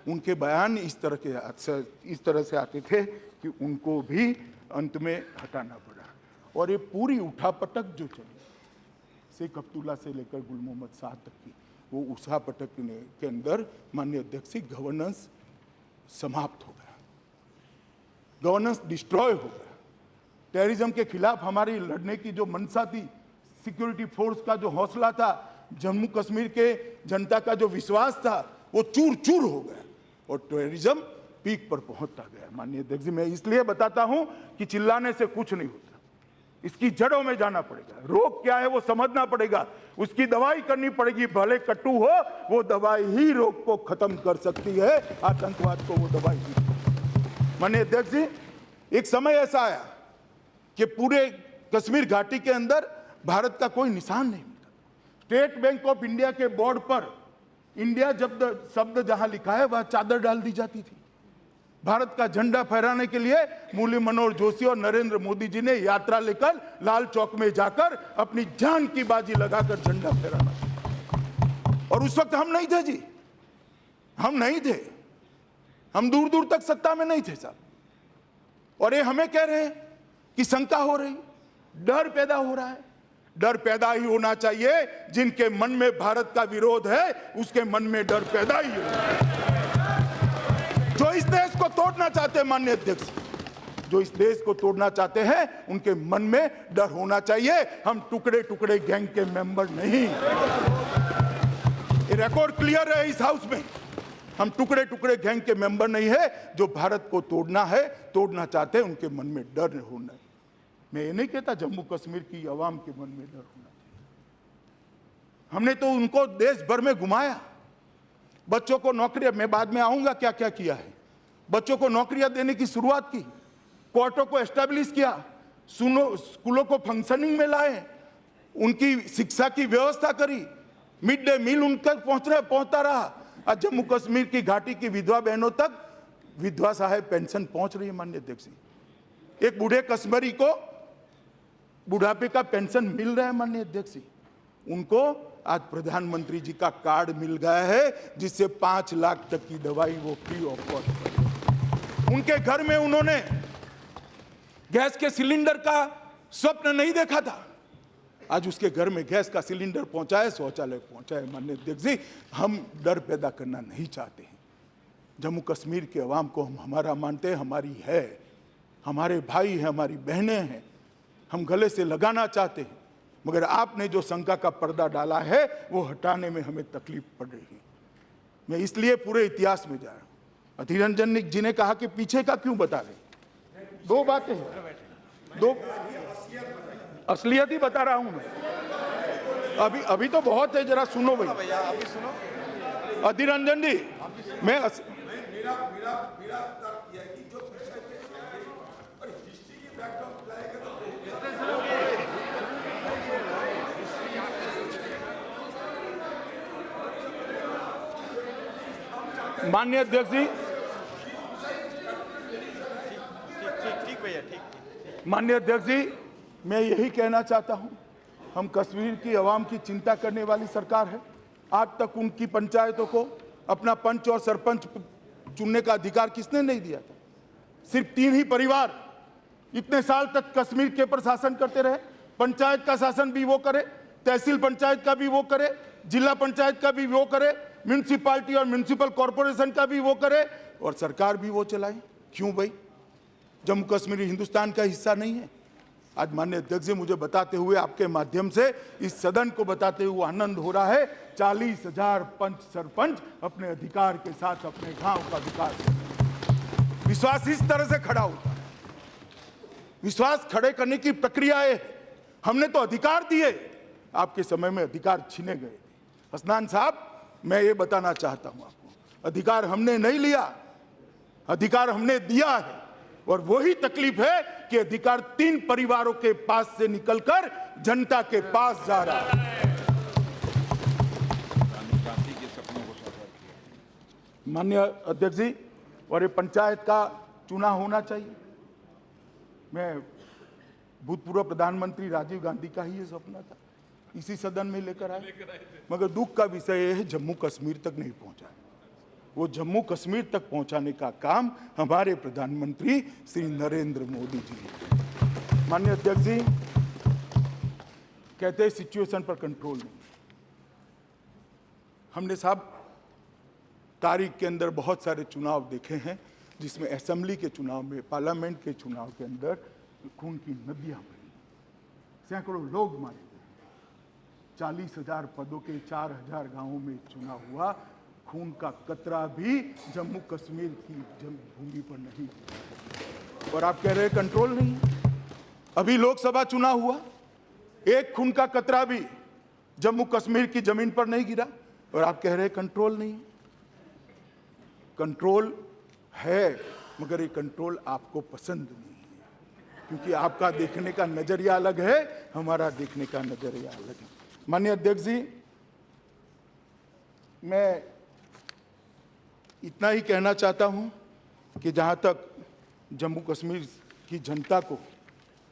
उनके बयान इस तरह से आते थे कि उनको भी अंत में हटाना पड़ा। और ये पूरी उठापटक जो चली शेख अब्दुल्ला से लेकर गुल मोहम्मद शाह तक की, वो उठापटक के अंदर माननीय अध्यक्ष जी गवर्नेंस समाप्त हो गया, गवर्नेंस डिस्ट्रॉय हो गया। टेररिज्म के खिलाफ हमारी लड़ने की जो मंशा थी, सिक्योरिटी फोर्स का जो हौसला था, जम्मू कश्मीर के जनता का जो विश्वास था, वो चूर चूर हो गया और टेररिज्म पीक पर पहुंचता गया। माननीय अध्यक्ष जी, मैं इसलिए बताता हूं कि चिल्लाने से कुछ नहीं होता, इसकी जड़ों में जाना पड़ेगा। रोग क्या है वो समझना पड़ेगा, उसकी दवाई करनी पड़ेगी, भले कटु हो वो दवाई ही रोग को खत्म कर सकती है, आतंकवाद को वो दवाई ही। माननीय अध्यक्ष जी, एक समय ऐसा आया कि पूरे कश्मीर घाटी के अंदर भारत का कोई निशान नहीं मिलता। स्टेट बैंक ऑफ इंडिया के बोर्ड पर इंडिया शब्द जहां लिखा है वह चादर डाल दी जाती थी। भारत का झंडा फहराने के लिए मुरली मनोहर जोशी और नरेंद्र मोदी जी ने यात्रा लेकर लाल चौक में जाकर अपनी जान की बाजी लगाकर झंडा फहराना। और उस वक्त हम नहीं थे जी, हम नहीं थे, हम दूर दूर तक सत्ता में नहीं थे साहब। और ये हमें कह रहे हैं कि शंका हो रही, डर पैदा हो रहा है। डर पैदा ही होना चाहिए, जिनके मन में भारत का विरोध है उसके मन में डर पैदा ही हो। जो इस देश को तोड़ना चाहते हैं माननीय अध्यक्ष, जो इस देश को तोड़ना चाहते हैं उनके मन में डर होना चाहिए। हम टुकड़े टुकड़े गैंग के मेंबर नहीं, ये रिकॉर्ड क्लियर है इस हाउस में। हम टुकड़े टुकड़े गैंग के मेंबर नहीं है। जो भारत को तोड़ना है, तोड़ना चाहते हैं, उनके मन में डर होना है। मैं ये नहीं कहता जम्मू कश्मीर की आवाम के मन में डर होना चाहिए। हमने तो उनको देश भर में घुमाया, बच्चों को नौकरियां, मैं बाद में आऊंगा क्या क्या किया है, बच्चों को नौकरियां देने की शुरुआत की, कोर्टों को एस्टेब्लिश किया, स्कूलों को फंक्शनिंग में लाए, उनकी शिक्षा की व्यवस्था करी, मिड डे मील उन तक पहुंचता रहा। आज जम्मू कश्मीर की घाटी की विधवा बहनों तक विधवा सहायता पेंशन पहुंच रही है माननीय अध्यक्ष जी। एक बूढ़े कश्मीरी को बुढ़ापे का पेंशन मिल रहा है माननीय अध्यक्ष जी। उनको आज प्रधानमंत्री जी का कार्ड मिल गया है जिससे 5 लाख तक की दवाई वो फ्री ऑफ कॉस्ट। उनके घर में उन्होंने गैस के सिलेंडर का स्वप्न नहीं देखा था, आज उसके घर में गैस का सिलेंडर पहुंचा है, शौचालय पहुंचा है। माननीय अध्यक्ष जी, हम डर पैदा करना नहीं चाहते हैं। जम्मू कश्मीर के अवाम को हम हमारा मानते हैं, हमारी है, हमारे भाई हैं, हमारी बहनें हैं, हम गले से लगाना चाहते हैं। मगर आपने जो शंका का पर्दा डाला है वो हटाने में हमें तकलीफ पड़ रही है। मैं इसलिए पूरे इतिहास में जा रहा हूं। अधीर रंजन जी ने कहा कि पीछे का क्यों बता रहे, 2 बातें हैं, 2 असलियत ही बता रहा हूं मैं। अभी तो बहुत है, जरा सुनो भाई, अभी सुनो। अधीर रंजन जी, मैं माननीय अध्यक्ष जी, ठीक भैया, ठीक। माननीय अध्यक्ष जी, मैं यही कहना चाहता हूं, हम कश्मीर की आवाम की चिंता करने वाली सरकार है। आज तक उनकी पंचायतों को अपना पंच और सरपंच चुनने का अधिकार किसने नहीं दिया था? सिर्फ 3 ही परिवार इतने साल तक कश्मीर के पर शासन करते रहे। पंचायत का शासन भी वो करे, तहसील पंचायत का भी वो करे, जिला पंचायत का भी वो करे, म्यूनिसिपालिटी और म्यूनिसिपल कॉरपोरेशन का भी वो करे, और सरकार भी वो चलाए। क्यों भाई? जम्मू कश्मीर हिंदुस्तान का हिस्सा नहीं है? आज माननीय अध्यक्ष जी, मुझे बताते हुए, आपके माध्यम से इस सदन को बताते हुए आनंद हो रहा है, 40,000 पंच सरपंच अपने अधिकार के साथ अपने गांव का विकास कर रहे हैं। विश्वास इस तरह से खड़ा होता है। विश्वास खड़े करने की प्रक्रिया है। हमने तो अधिकार दिए, आपके समय में अधिकार छीने गए थे। हसनान साहब, मैं ये बताना चाहता हूं आपको, अधिकार हमने नहीं लिया, अधिकार हमने दिया है। और वही तकलीफ है कि अधिकार 3 परिवारों के पास से निकलकर जनता के पास जा रहा है। माननीय अध्यक्ष जी, और ये पंचायत का चुनाव होना चाहिए। मैं भूतपूर्व प्रधानमंत्री राजीव गांधी का ही ये सपना था, इसी सदन में लेकर आए, मगर दुख का विषय है जम्मू कश्मीर तक नहीं पहुंचा। वो जम्मू कश्मीर तक पहुंचाने का काम हमारे प्रधानमंत्री श्री नरेंद्र मोदी जी ने। माननीय अध्यक्ष जी, कहते हैं सिचुएशन पर कंट्रोल नहीं। हमने साहब तारीख के अंदर बहुत सारे चुनाव देखे हैं जिसमें असेंबली के चुनाव में, पार्लियामेंट के चुनाव के अंदर खून की नदियां बही, सैकड़ों लोग मारे गए, 40,000 पदों के 4,000 गांवों में चुनाव हुआ, खून का कतरा भी जम्मू कश्मीर की भूमि पर नहीं। और आप कह रहे कंट्रोल नहीं। अभी लोकसभा चुनाव हुआ, एक खून का कतरा भी जम्मू कश्मीर की जमीन पर नहीं गिरा, और आप कह रहे कंट्रोल नहीं। कंट्रोल है, मगर ये कंट्रोल आपको पसंद नहीं है, क्योंकि आपका देखने का नजरिया अलग है, हमारा देखने का नजरिया अलग है। माननीय अध्यक्ष जी, मैं इतना ही कहना चाहता हूं कि जहां तक जम्मू कश्मीर की जनता को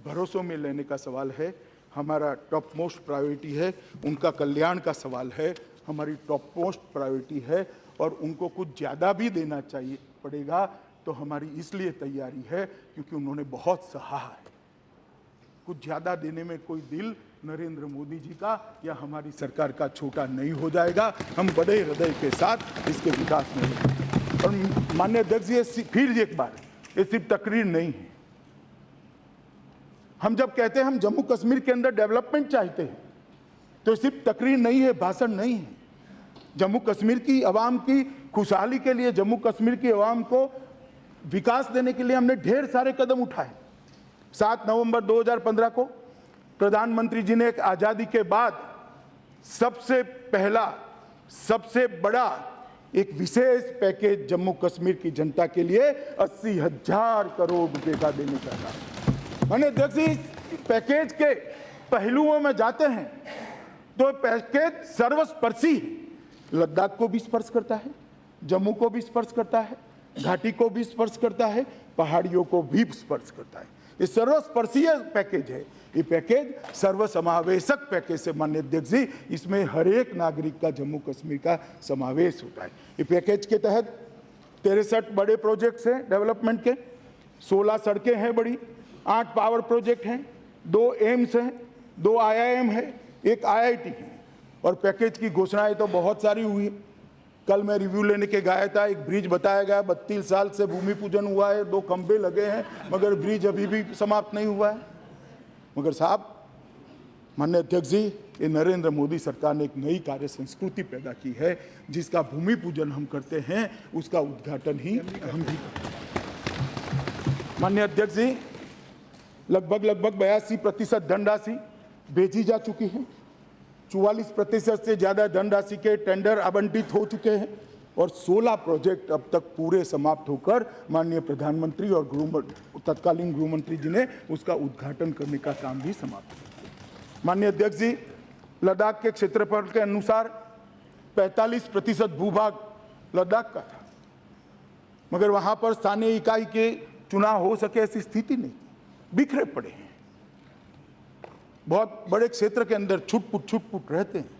भरोसों में लेने का सवाल है, हमारा टॉप मोस्ट प्रायोरिटी है। उनका कल्याण का सवाल है, हमारी टॉप मोस्ट प्रायोरिटी है। और उनको कुछ ज़्यादा भी देना चाहिए पड़ेगा तो हमारी इसलिए तैयारी है क्योंकि उन्होंने बहुत सहा है। कुछ ज़्यादा देने में कोई दिल नरेंद्र मोदी जी का या हमारी सरकार का छोटा नहीं हो जाएगा। हम बड़े हृदय के साथ इसके विकास में हैं। और माननीय अध्यक्ष जी, फिर एक बार, ये सिर्फ तकरीर नहीं है। हम जब कहते हैं हम जम्मू कश्मीर के अंदर डेवलपमेंट चाहते हैं, तो सिर्फ तकरीर नहीं है, भाषण नहीं है। जम्मू कश्मीर की आवाम की खुशहाली के लिए, जम्मू कश्मीर की आवाम को विकास देने के लिए हमने ढेर सारे कदम उठाए। 7 नवंबर 2015 को प्रधानमंत्री जी ने एक आज़ादी के बाद सबसे पहला, सबसे बड़ा एक विशेष पैकेज जम्मू कश्मीर की जनता के लिए 80,000 करोड़ रुपए का देने का था। माननीय अध्यक्ष जी, पैकेज के पहलुओं में जाते हैं तो पैकेज सर्वस्पर्शी है। लद्दाख को भी स्पर्श करता है, जम्मू को भी स्पर्श करता है, घाटी को भी स्पर्श करता है, पहाड़ियों को भी स्पर्श करता है। ये सर्वस्पर्शीय पैकेज है। ये पैकेज सर्वसमावेशक पैकेज से माननीय अध्यक्ष जी, इसमें हर एक नागरिक का जम्मू कश्मीर का समावेश होता है। ये पैकेज के तहत 63 बड़े प्रोजेक्ट्स हैं डेवलपमेंट के, 16 सड़कें हैं बड़ी, 8 पावर प्रोजेक्ट हैं, 2 एम्स हैं, 2 IIM है, 1 IIT है। और पैकेज की घोषणाएं तो बहुत सारी हुई। कल मैं रिव्यू लेने के गया था, एक ब्रिज बताया गया, 32 साल से भूमि पूजन हुआ है, 2 खंभे लगे हैं, मगर ब्रिज अभी भी समाप्त नहीं हुआ है। मगर साहब, माननीय अध्यक्ष जी, ये नरेंद्र मोदी सरकार ने एक नई कार्य संस्कृति पैदा की है, जिसका भूमि पूजन हम करते हैं, उसका उद्घाटन ही हम भी करते हैं। माननीय अध्यक्ष जी, लगभग 82% धनराशि भेजी जा चुकी है। 44% से ज़्यादा धनराशि के टेंडर आवंटित हो चुके हैं और 16 प्रोजेक्ट अब तक पूरे समाप्त होकर माननीय प्रधानमंत्री और तत्कालीन गृहमंत्री जी ने उसका उद्घाटन करने का काम भी समाप्त किया। माननीय अध्यक्ष जी, लद्दाख के क्षेत्रफल के अनुसार 45% भूभाग लद्दाख का था, मगर वहाँ पर स्थानीय इकाई के चुनाव हो सके ऐसी स्थिति नहीं, बिखरे पड़े हैं। बहुत बड़े क्षेत्र के अंदर छुटपुट रहते हैं।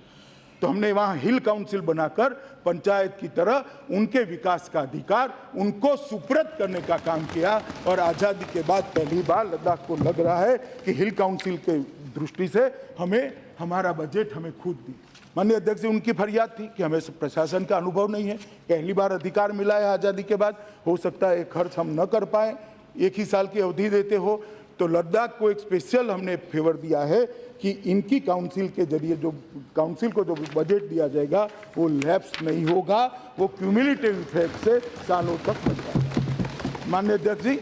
तो हमने वहाँ हिल काउंसिल बनाकर पंचायत की तरह उनके विकास का अधिकार उनको सुपुर्द करने का काम किया। और आज़ादी के बाद पहली बार लद्दाख को लग रहा है कि हिल काउंसिल के दृष्टि से हमें हमारा बजट हमें खुद दी। माननीय अध्यक्ष जी, उनकी फरियाद थी कि हमें प्रशासन का अनुभव नहीं है, पहली बार अधिकार मिला है आज़ादी के बाद, हो सकता है खर्च हम न कर पाए, एक ही साल की अवधि देते हो। तो लद्दाख को एक स्पेशल हमने फेवर दिया है कि इनकी काउंसिल के जरिए जो काउंसिल को जो बजट दिया जाएगा वो लैप्स नहीं होगा, वो क्यूमुलेटिव इफेक्ट से सालों तक बच जाएगा। माननीय अध्यक्ष जी,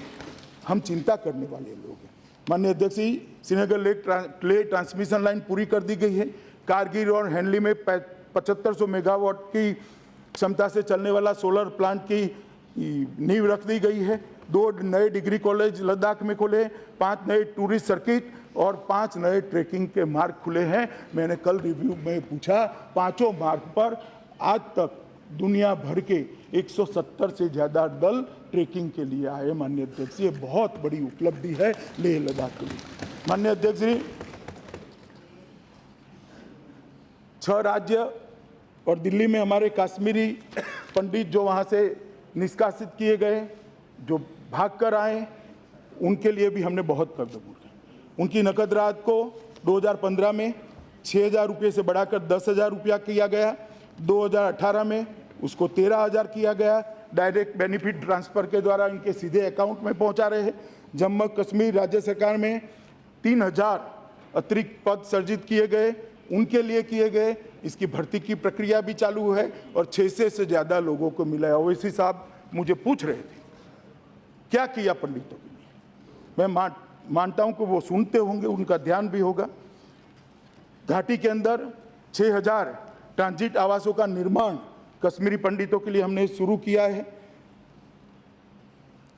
हम चिंता करने वाले लोग हैं। माननीय अध्यक्ष जी, श्रीनगर लेक ट्रांसमिशन लाइन पूरी कर दी गई है। कारगिल और हैंडली में 7500 मेगावाट की क्षमता से चलने वाला सोलर प्लांट की नींव रख दी गई है। 2 नए डिग्री कॉलेज लद्दाख में खुले, 5 नए टूरिस्ट सर्किट और 5 नए ट्रेकिंग के मार्ग खुले हैं। मैंने कल रिव्यू में पूछा, 5 मार्ग पर आज तक दुनिया भर के 170 से ज़्यादा दल ट्रेकिंग के लिए आए। माननीय अध्यक्ष जी, ये बहुत बड़ी उपलब्धि है लेह लद्दाख के लिए। माननीय अध्यक्ष जी, 6 राज्य और दिल्ली में हमारे कश्मीरी पंडित जो वहाँ से निष्कासित किए गए, जो भाग कर आए, उनके लिए भी हमने बहुत कदम उठाए। उनकी नकद राहत को 2015 में 6,000 रुपये से बढ़ाकर 10,000 रुपया किया गया। 2018 में उसको 13,000 किया गया। डायरेक्ट बेनिफिट ट्रांसफ़र के द्वारा इनके सीधे अकाउंट में पहुंचा रहे हैं। जम्मू कश्मीर राज्य सरकार में 3,000 अतिरिक्त पद सृजित किए गए। उनके लिए किए गए। इसकी भर्ती की प्रक्रिया भी चालू है और 600 से ज़्यादा लोगों को मिला है। ओवैसी साहब मुझे पूछ रहे थे क्या किया पंडितों के लिए। मैं मानता हूं कि वो सुनते होंगे, उनका ध्यान भी होगा। घाटी के अंदर 6000 ट्रांजिट आवासों का निर्माण कश्मीरी पंडितों के लिए हमने शुरू किया है।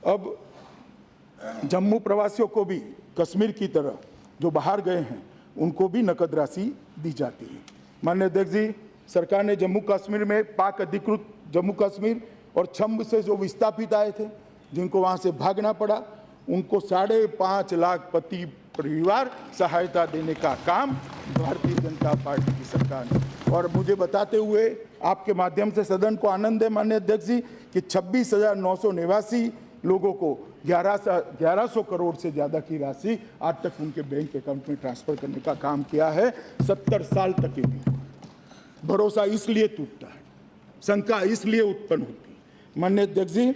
अब जम्मू प्रवासियों को भी कश्मीर की तरह जो बाहर गए हैं उनको भी नकद राशि दी जाती है। माननीय अध्यक्ष जी, सरकार ने जम्मू कश्मीर में पाक अधिकृत जम्मू कश्मीर और छम्ब से जो विस्थापित आए थे, जिनको वहां से भागना पड़ा, उनको 5.5 लाख प्रति परिवार सहायता देने का काम भारतीय जनता पार्टी की सरकार ने। और मुझे बताते हुए आपके माध्यम से सदन को आनंद है माननीय अध्यक्ष जी कि 26,989 लोगों को 1100 करोड़ से ज़्यादा की राशि आज तक उनके बैंक अकाउंट में ट्रांसफर करने का काम किया है। 70 साल तक के लिए भरोसा इसलिए टूटता है, शंका इसलिए उत्पन्न होती है। माननीय अध्यक्ष जी,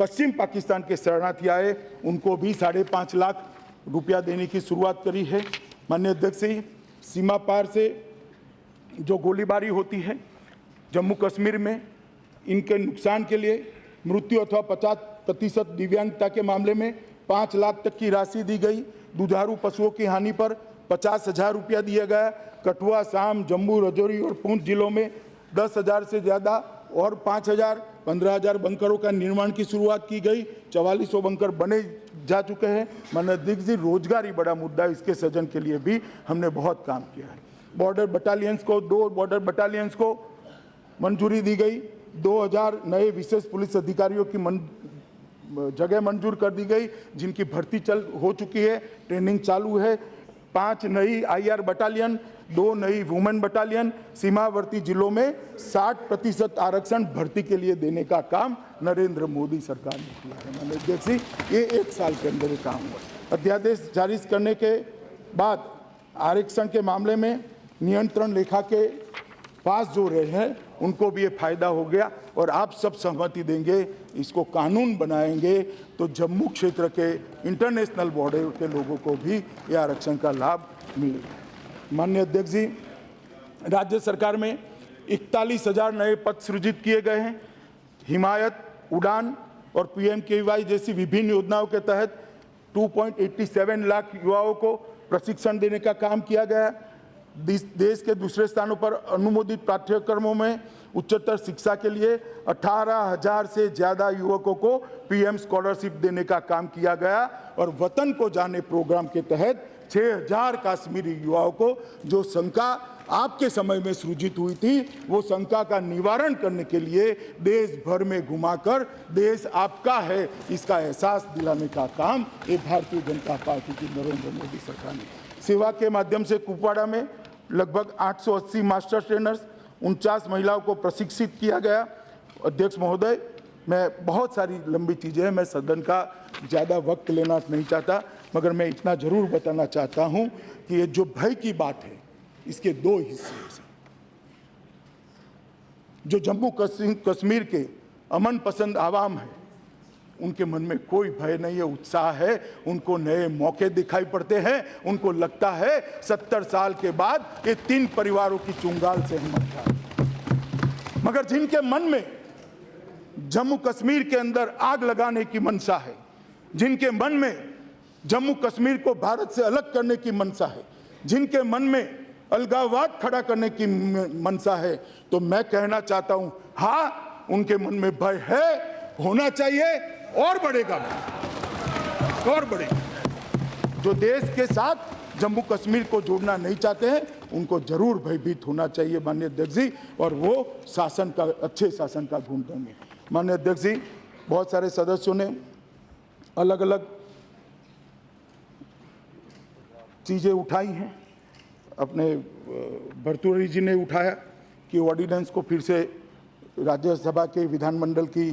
पश्चिम पाकिस्तान के शरणार्थी आए, उनको भी 5.5 लाख रुपया देने की शुरुआत करी है। माननीय अध्यक्ष जी, सीमा पार से जो गोलीबारी होती है जम्मू कश्मीर में, इनके नुकसान के लिए मृत्यु अथवा 50% दिव्यांगता के मामले में 5 लाख तक की राशि दी गई। दुधारू पशुओं की हानि पर 50,000 रुपया दिया गया। कठुआ, साम, जम्मू, रजौरी और पुंछ जिलों में 10,000 से ज़्यादा और 15,000 बंकरों का निर्माण की शुरुआत की गई। 4400 बंकर बने जा चुके हैं। माननीय अध्यक्ष जी, रोजगारी बड़ा मुद्दा, इसके सृजन के लिए भी हमने बहुत काम किया है। बॉर्डर बटालियंस को 2 बॉर्डर बटालियंस को मंजूरी दी गई। 2000 नए विशेष पुलिस अधिकारियों की जगह मंजूर कर दी गई, जिनकी भर्ती हो चुकी है, ट्रेनिंग चालू है। 5 नई IR बटालियन, 2 नई वुमेन बटालियन, सीमावर्ती जिलों में 60% आरक्षण भर्ती के लिए देने का काम नरेंद्र मोदी सरकार ने किया है। माननीय अध्यक्ष जी, ये 1 साल के अंदर ये काम हुआ। अध्यादेश जारी करने के बाद आरक्षण के मामले में नियंत्रण लेखा के पास जो रहे हैं उनको भी ये फायदा हो गया और आप सब सहमति देंगे, इसको कानून बनाएंगे तो जम्मू क्षेत्र के इंटरनेशनल बॉर्डर के लोगों को भी ये आरक्षण का लाभ मिलेगा। माननीय अध्यक्ष जी, राज्य सरकार में 41,000 नए पद सृजित किए गए हैं। हिमायत, उड़ान और PMKVY जैसी विभिन्न योजनाओं के तहत 2.87 लाख युवाओं को प्रशिक्षण देने का काम किया गया। देश के दूसरे स्थानों पर अनुमोदित पाठ्यक्रमों में उच्चतर शिक्षा के लिए 18,000 से ज़्यादा युवकों को PM स्कॉलरशिप देने का काम किया गया और वतन को जाने प्रोग्राम के तहत 6,000 कश्मीरी युवाओं को जो शंका आपके समय में सृजित हुई थी, वो शंका का निवारण करने के लिए देश भर में घुमाकर देश आपका है इसका एहसास दिलाने का काम ये भारतीय जनता पार्टी की नरेंद्र मोदी सरकार ने। सेवा के माध्यम से कुपवाड़ा में लगभग 880 मास्टर ट्रेनर्स, 49 महिलाओं को प्रशिक्षित किया गया। अध्यक्ष महोदय, मैं बहुत सारी लंबी चीज़ें हैं, मैं सदन का ज़्यादा वक्त लेना नहीं चाहता, मगर मैं इतना जरूर बताना चाहता हूं कि ये जो भय की बात है इसके 2 हिस्से हैं। जो जम्मू कश्मीर के अमन पसंद आवाम है, उनके मन में कोई भय नहीं है, उत्साह है। उनको नए मौके दिखाई पड़ते हैं। उनको लगता है 70 साल के बाद ये 3 परिवारों की चुंगाल से हम हटा। मगर जिनके मन में जम्मू कश्मीर के अंदर आग लगाने की मंशा है, जिनके मन में जम्मू कश्मीर को भारत से अलग करने की मंशा है, जिनके मन में अलगाववाद खड़ा करने की मंशा है, तो मैं कहना चाहता हूं, हाँ, उनके मन में भय है, होना चाहिए और बढ़ेगा और बढ़ेगा। जो देश के साथ जम्मू कश्मीर को जोड़ना नहीं चाहते हैं, उनको जरूर भयभीत होना चाहिए माननीय अध्यक्ष जी, और वो शासन का, अच्छे शासन का गुण देंगे। माननीय अध्यक्ष जी, बहुत सारे सदस्यों ने अलग अलग चीज़ें उठाई हैं। अपने भर्तृहरि जी ने उठाया कि ऑर्डिनेंस को फिर से राज्यसभा के विधानमंडल की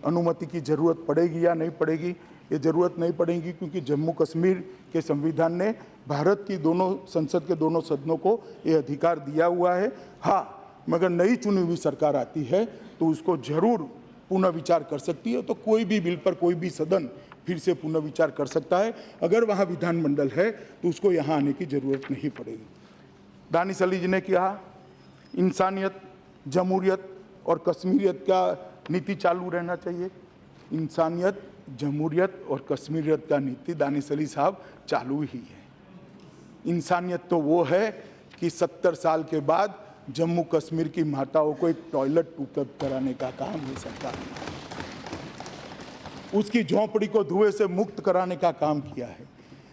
अनुमति की जरूरत पड़ेगी या नहीं पड़ेगी। ये जरूरत नहीं पड़ेगी क्योंकि जम्मू कश्मीर के संविधान ने भारत की दोनों संसद के दोनों सदनों को ये अधिकार दिया हुआ है। हाँ, मगर नई चुनी हुई सरकार आती है तो उसको जरूर पुनः विचार कर सकती है। तो कोई भी बिल पर कोई भी सदन फिर से पुनः विचार कर सकता है। अगर वहाँ विधानमंडल है तो उसको यहाँ आने की जरूरत नहीं पड़ेगी। दानिश अली जी ने कहा इंसानियत, जमहूरियत और कश्मीरियत का नीति चालू रहना चाहिए। इंसानियत, जमहूरियत और कश्मीरियत का नीति दानिश अली साहब चालू ही है। इंसानियत तो वो है कि 70 साल के बाद जम्मू कश्मीर की माताओं को एक टॉयलेट उपलब्ध कराने का काम ये सरकार ने, उसकी झोंपड़ी को धुएं से मुक्त कराने का काम किया है।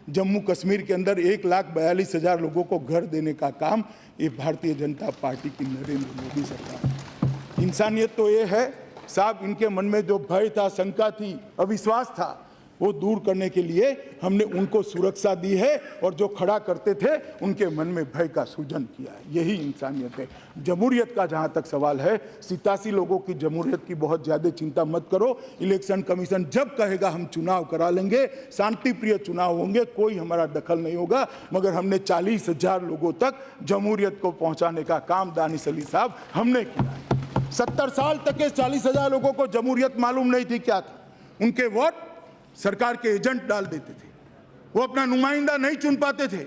जम्मू कश्मीर के अंदर 1,42,000 लोगों को घर देने का काम ये भारतीय जनता पार्टी की नरेंद्र मोदी सरकार है। इंसानियत तो ये है साहब, इनके मन में जो भय था, शंका थी, अविश्वास था, वो दूर करने के लिए हमने उनको सुरक्षा दी है और जो खड़ा करते थे उनके मन में भय का सृजन किया है। यही इंसानियत है। जमहूरियत का जहाँ तक सवाल है, 87 लोगों की जमहूरियत की बहुत ज़्यादा चिंता मत करो। इलेक्शन कमीशन जब कहेगा हम चुनाव करा लेंगे, शांति प्रिय चुनाव होंगे, कोई हमारा दखल नहीं होगा। मगर हमने 40,000 लोगों तक जमहूरियत को पहुँचाने का काम दानिश अली साहब हमने किया है। 70 साल तक के 40,000 लोगों को जमहूरियत मालूम नहीं थी क्या था। उनके वोट सरकार के एजेंट डाल देते थे, वो अपना नुमाइंदा नहीं चुन पाते थे,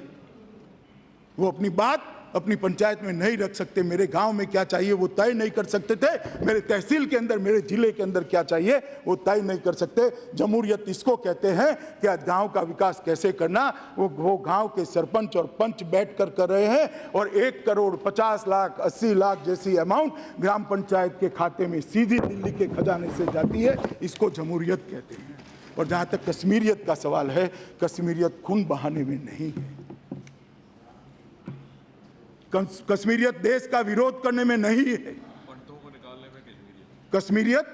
वो अपनी बात अपनी पंचायत में नहीं रख सकते, मेरे गांव में क्या चाहिए वो तय नहीं कर सकते थे, मेरे तहसील के अंदर, मेरे जिले के अंदर क्या चाहिए वो तय नहीं कर सकते। जमहूरियत इसको कहते हैं कि आज गांव का विकास कैसे करना, वो गांव के सरपंच और पंच बैठकर कर रहे हैं और 1 करोड़ 50 लाख 80 लाख जैसी अमाउंट ग्राम पंचायत के खाते में सीधी दिल्ली के खजाने से जाती है। इसको जमहूरियत कहते हैं। और जहां तक कश्मीरियत का सवाल है, कश्मीरियत खून बहाने में नहीं है, कश्मीरियत देश का विरोध करने में नहीं है, कश्मीरियत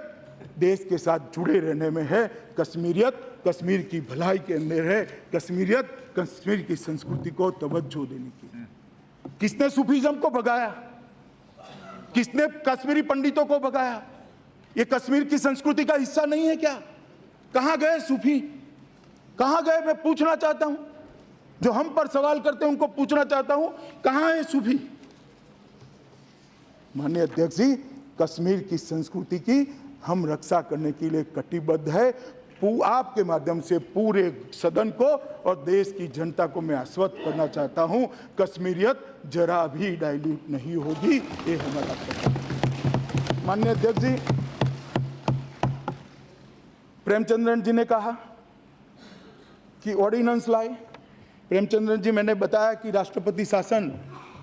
देश के साथ जुड़े रहने में है। कश्मीरियत कश्मीर की भलाई के अंदर है। कश्मीरियत कश्मीर की संस्कृति को तवज्जो देने की। किसने सूफीज्म को भगाया? किसने कश्मीरी पंडितों को भगाया? ये कश्मीर की संस्कृति का हिस्सा नहीं है क्या? कहां गए सूफी? कहां गए? मैं पूछना चाहता हूं, जो हम पर सवाल करते हैं उनको पूछना चाहता हूं, कहां है सूफी? माननीय अध्यक्ष जी, कश्मीर की संस्कृति की हम रक्षा करने के लिए कटिबद्ध है। आपके माध्यम से पूरे सदन को और देश की जनता को मैं आश्वस्त करना चाहता हूं, कश्मीरियत जरा भी डाइल्यूट नहीं होगी, ये हमारा है। माननीय अध्यक्ष जी, प्रेमचंद्रन जी ने कहा कि ऑर्डिनेंस लाए। प्रेमचंद्रन जी, मैंने बताया कि राष्ट्रपति शासन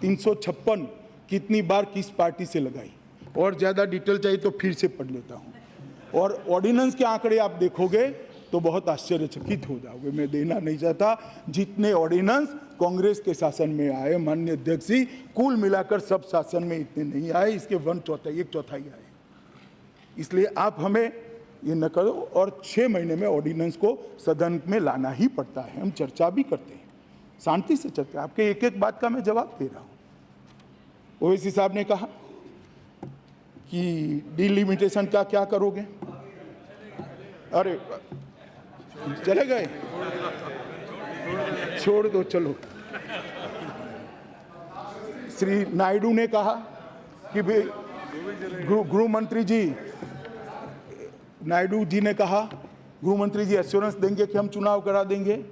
356 कितनी बार किस पार्टी से लगाई, और ज़्यादा डिटेल चाहिए तो फिर से पढ़ लेता हूँ। और ऑर्डिनेंस के आंकड़े आप देखोगे तो बहुत आश्चर्यचकित हो जाओगे। मैं देना नहीं चाहता, जितने ऑर्डिनेंस कांग्रेस के शासन में आए माननीय अध्यक्ष जी, कुल मिलाकर सब शासन में इतने नहीं आए, इसके 1/4 आए। इसलिए आप हमें ये न करो। और 6 महीने में ऑर्डिनेंस को सदन में लाना ही पड़ता है। हम चर्चा भी करते हैं, शांति से चर्चा। आपके एक एक बात का मैं जवाब दे रहा हूँ। ओवैसी साहब ने कहा कि डिलिमिटेशन का क्या करोगे? अरे चले गए, छोड़ दो, चलो। श्री नायडू ने कहा कि गृह मंत्री जी, नायडू जी ने कहा, गृह मंत्री जी एश्योरेंस देंगे कि हम चुनाव करा देंगे।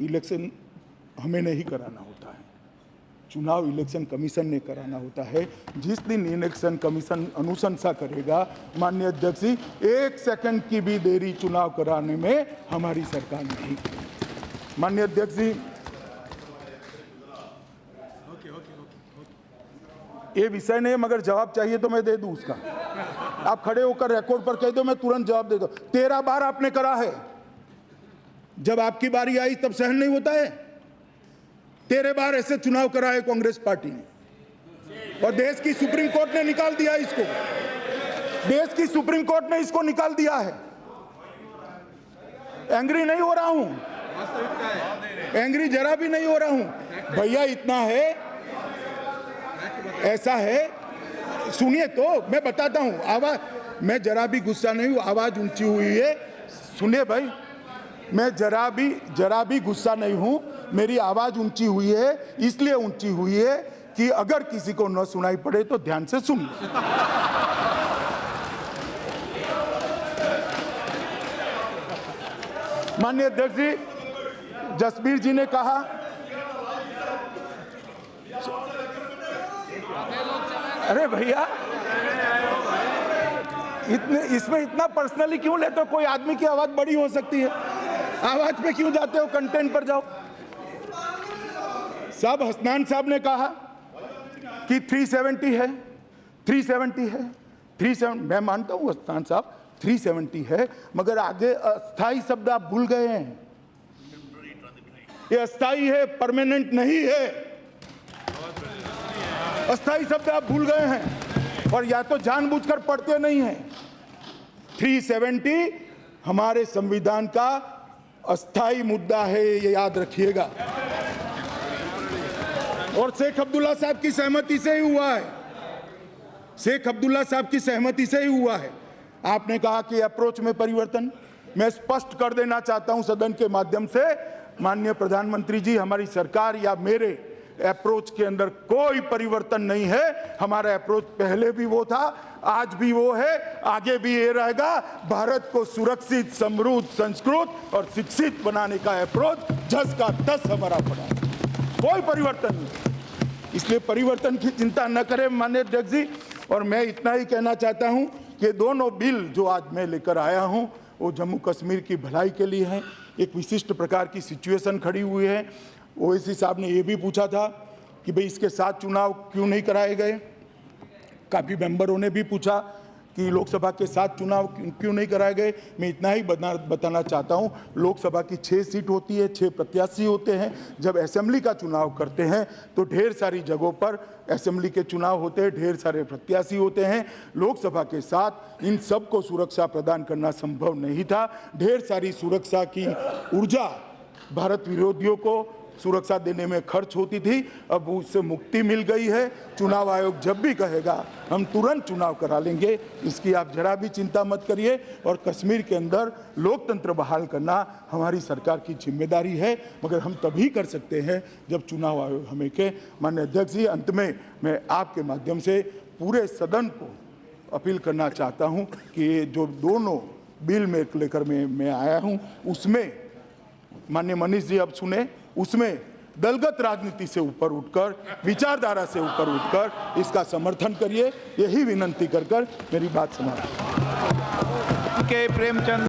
इलेक्शन हमें नहीं कराना होता है, चुनाव इलेक्शन कमीशन ने कराना होता है। जिस दिन इलेक्शन कमीशन अनुशंसा करेगा, माननीय अध्यक्ष जी, 1 सेकंड की भी देरी चुनाव कराने में हमारी सरकार नहीं करेगी। माननीय अध्यक्ष जी, ये विषय नहीं, मगर जवाब चाहिए तो मैं दे दूं उसका। आप खड़े होकर रिकॉर्ड पर कह दो, मैं तुरंत जवाब दे दूं। 13 बार आपने करा है, जब आपकी बारी आई तब सहन नहीं होता है। 13 बार ऐसे चुनाव करा है कांग्रेस पार्टी ने, और देश की सुप्रीम कोर्ट ने निकाल दिया इसको। देश की सुप्रीम कोर्ट ने इसको निकाल दिया है। एंग्री नहीं हो रहा हूं, एंग्री जरा भी नहीं हो रहा हूं भैया। इतना है, ऐसा है, सुनिए तो मैं बताता हूं। आवाज, मैं जरा भी गुस्सा नहीं हूं, आवाज ऊंची हुई है। सुनिए भाई, मैं जरा भी गुस्सा नहीं हूं, मेरी आवाज ऊंची हुई है। इसलिए ऊंची हुई है कि अगर किसी को न सुनाई पड़े तो ध्यान से सुन ले। माननीय अध्यक्ष जी, जसबीर जी ने कहा अरे भैया, इसमें इतना पर्सनली क्यों लेते हो? कोई आदमी की आवाज बड़ी हो सकती है, आवाज पे क्यों जाते हो? कंटेंट पर जाओ। साहब, हसनान साहब ने कहा कि 370 है, 370 है, 370। मैं मानता हूं हसनान साहब 370 है, मगर आगे अस्थाई शब्द आप भूल गए हैं। ये अस्थाई है, परमानेंट नहीं है। अस्थाई शब्द आप भूल गए हैं, और या तो जानबूझकर पढ़ते नहीं हैं। 370 हमारे संविधान का अस्थाई मुद्दा है, ये याद रखिएगा। और शेख अब्दुल्ला साहब की सहमति से ही हुआ है, शेख अब्दुल्ला साहब की सहमति से ही हुआ है। आपने कहा कि अप्रोच में परिवर्तन, मैं स्पष्ट कर देना चाहता हूं सदन के माध्यम से, माननीय प्रधानमंत्री जी, हमारी सरकार या मेरे अप्रोच के अंदर कोई परिवर्तन नहीं है। हमारा अप्रोच पहले भी वो था, आज भी वो है, आगे भी ये रहेगा। भारत को सुरक्षित, समृद्ध, संस्कृत और शिक्षित बनाने का अप्रोच जस का तस हमारा पड़ा, कोई परिवर्तन नहीं। इसलिए परिवर्तन की चिंता न करें माननीय अध्यक्ष जी। और मैं इतना ही कहना चाहता हूं कि दोनों बिल जो आज मैं लेकर आया हूं वो जम्मू कश्मीर की भलाई के लिए हैं। एक विशिष्ट प्रकार की सिचुएशन खड़ी हुई है। ओवैसी साहब ने ये भी पूछा था कि भाई इसके साथ चुनाव क्यों नहीं कराए गए। काफ़ी मेंबरों ने भी पूछा कि लोकसभा के साथ चुनाव क्यों नहीं कराए गए। मैं इतना ही बताना चाहता हूं, लोकसभा की 6 सीट होती है, 6 प्रत्याशी होते हैं। जब असेंबली का चुनाव करते हैं तो ढेर सारी जगहों पर असेंबली के चुनाव होते हैं, ढेर सारे प्रत्याशी होते हैं। लोकसभा के साथ इन सबको सुरक्षा प्रदान करना संभव नहीं था। ढेर सारी सुरक्षा की ऊर्जा भारत विरोधियों को सुरक्षा देने में खर्च होती थी, अब उससे मुक्ति मिल गई है। चुनाव आयोग जब भी कहेगा हम तुरंत चुनाव करा लेंगे, इसकी आप जरा भी चिंता मत करिए। और कश्मीर के अंदर लोकतंत्र बहाल करना हमारी सरकार की जिम्मेदारी है, मगर हम तभी कर सकते हैं जब चुनाव आयोग हमें के। माननीय अध्यक्ष जी, अंत में मैं आपके माध्यम से पूरे सदन को अपील करना चाहता हूँ कि ये जो दोनों बिल में लेकर मैं आया हूँ, उसमें माननीय मनीष जी अब सुने, उसमें दलगत राजनीति से ऊपर उठकर, विचारधारा से ऊपर उठकर इसका समर्थन करिए। यही विनंती कर मेरी बात समाप्त। के प्रेमचंद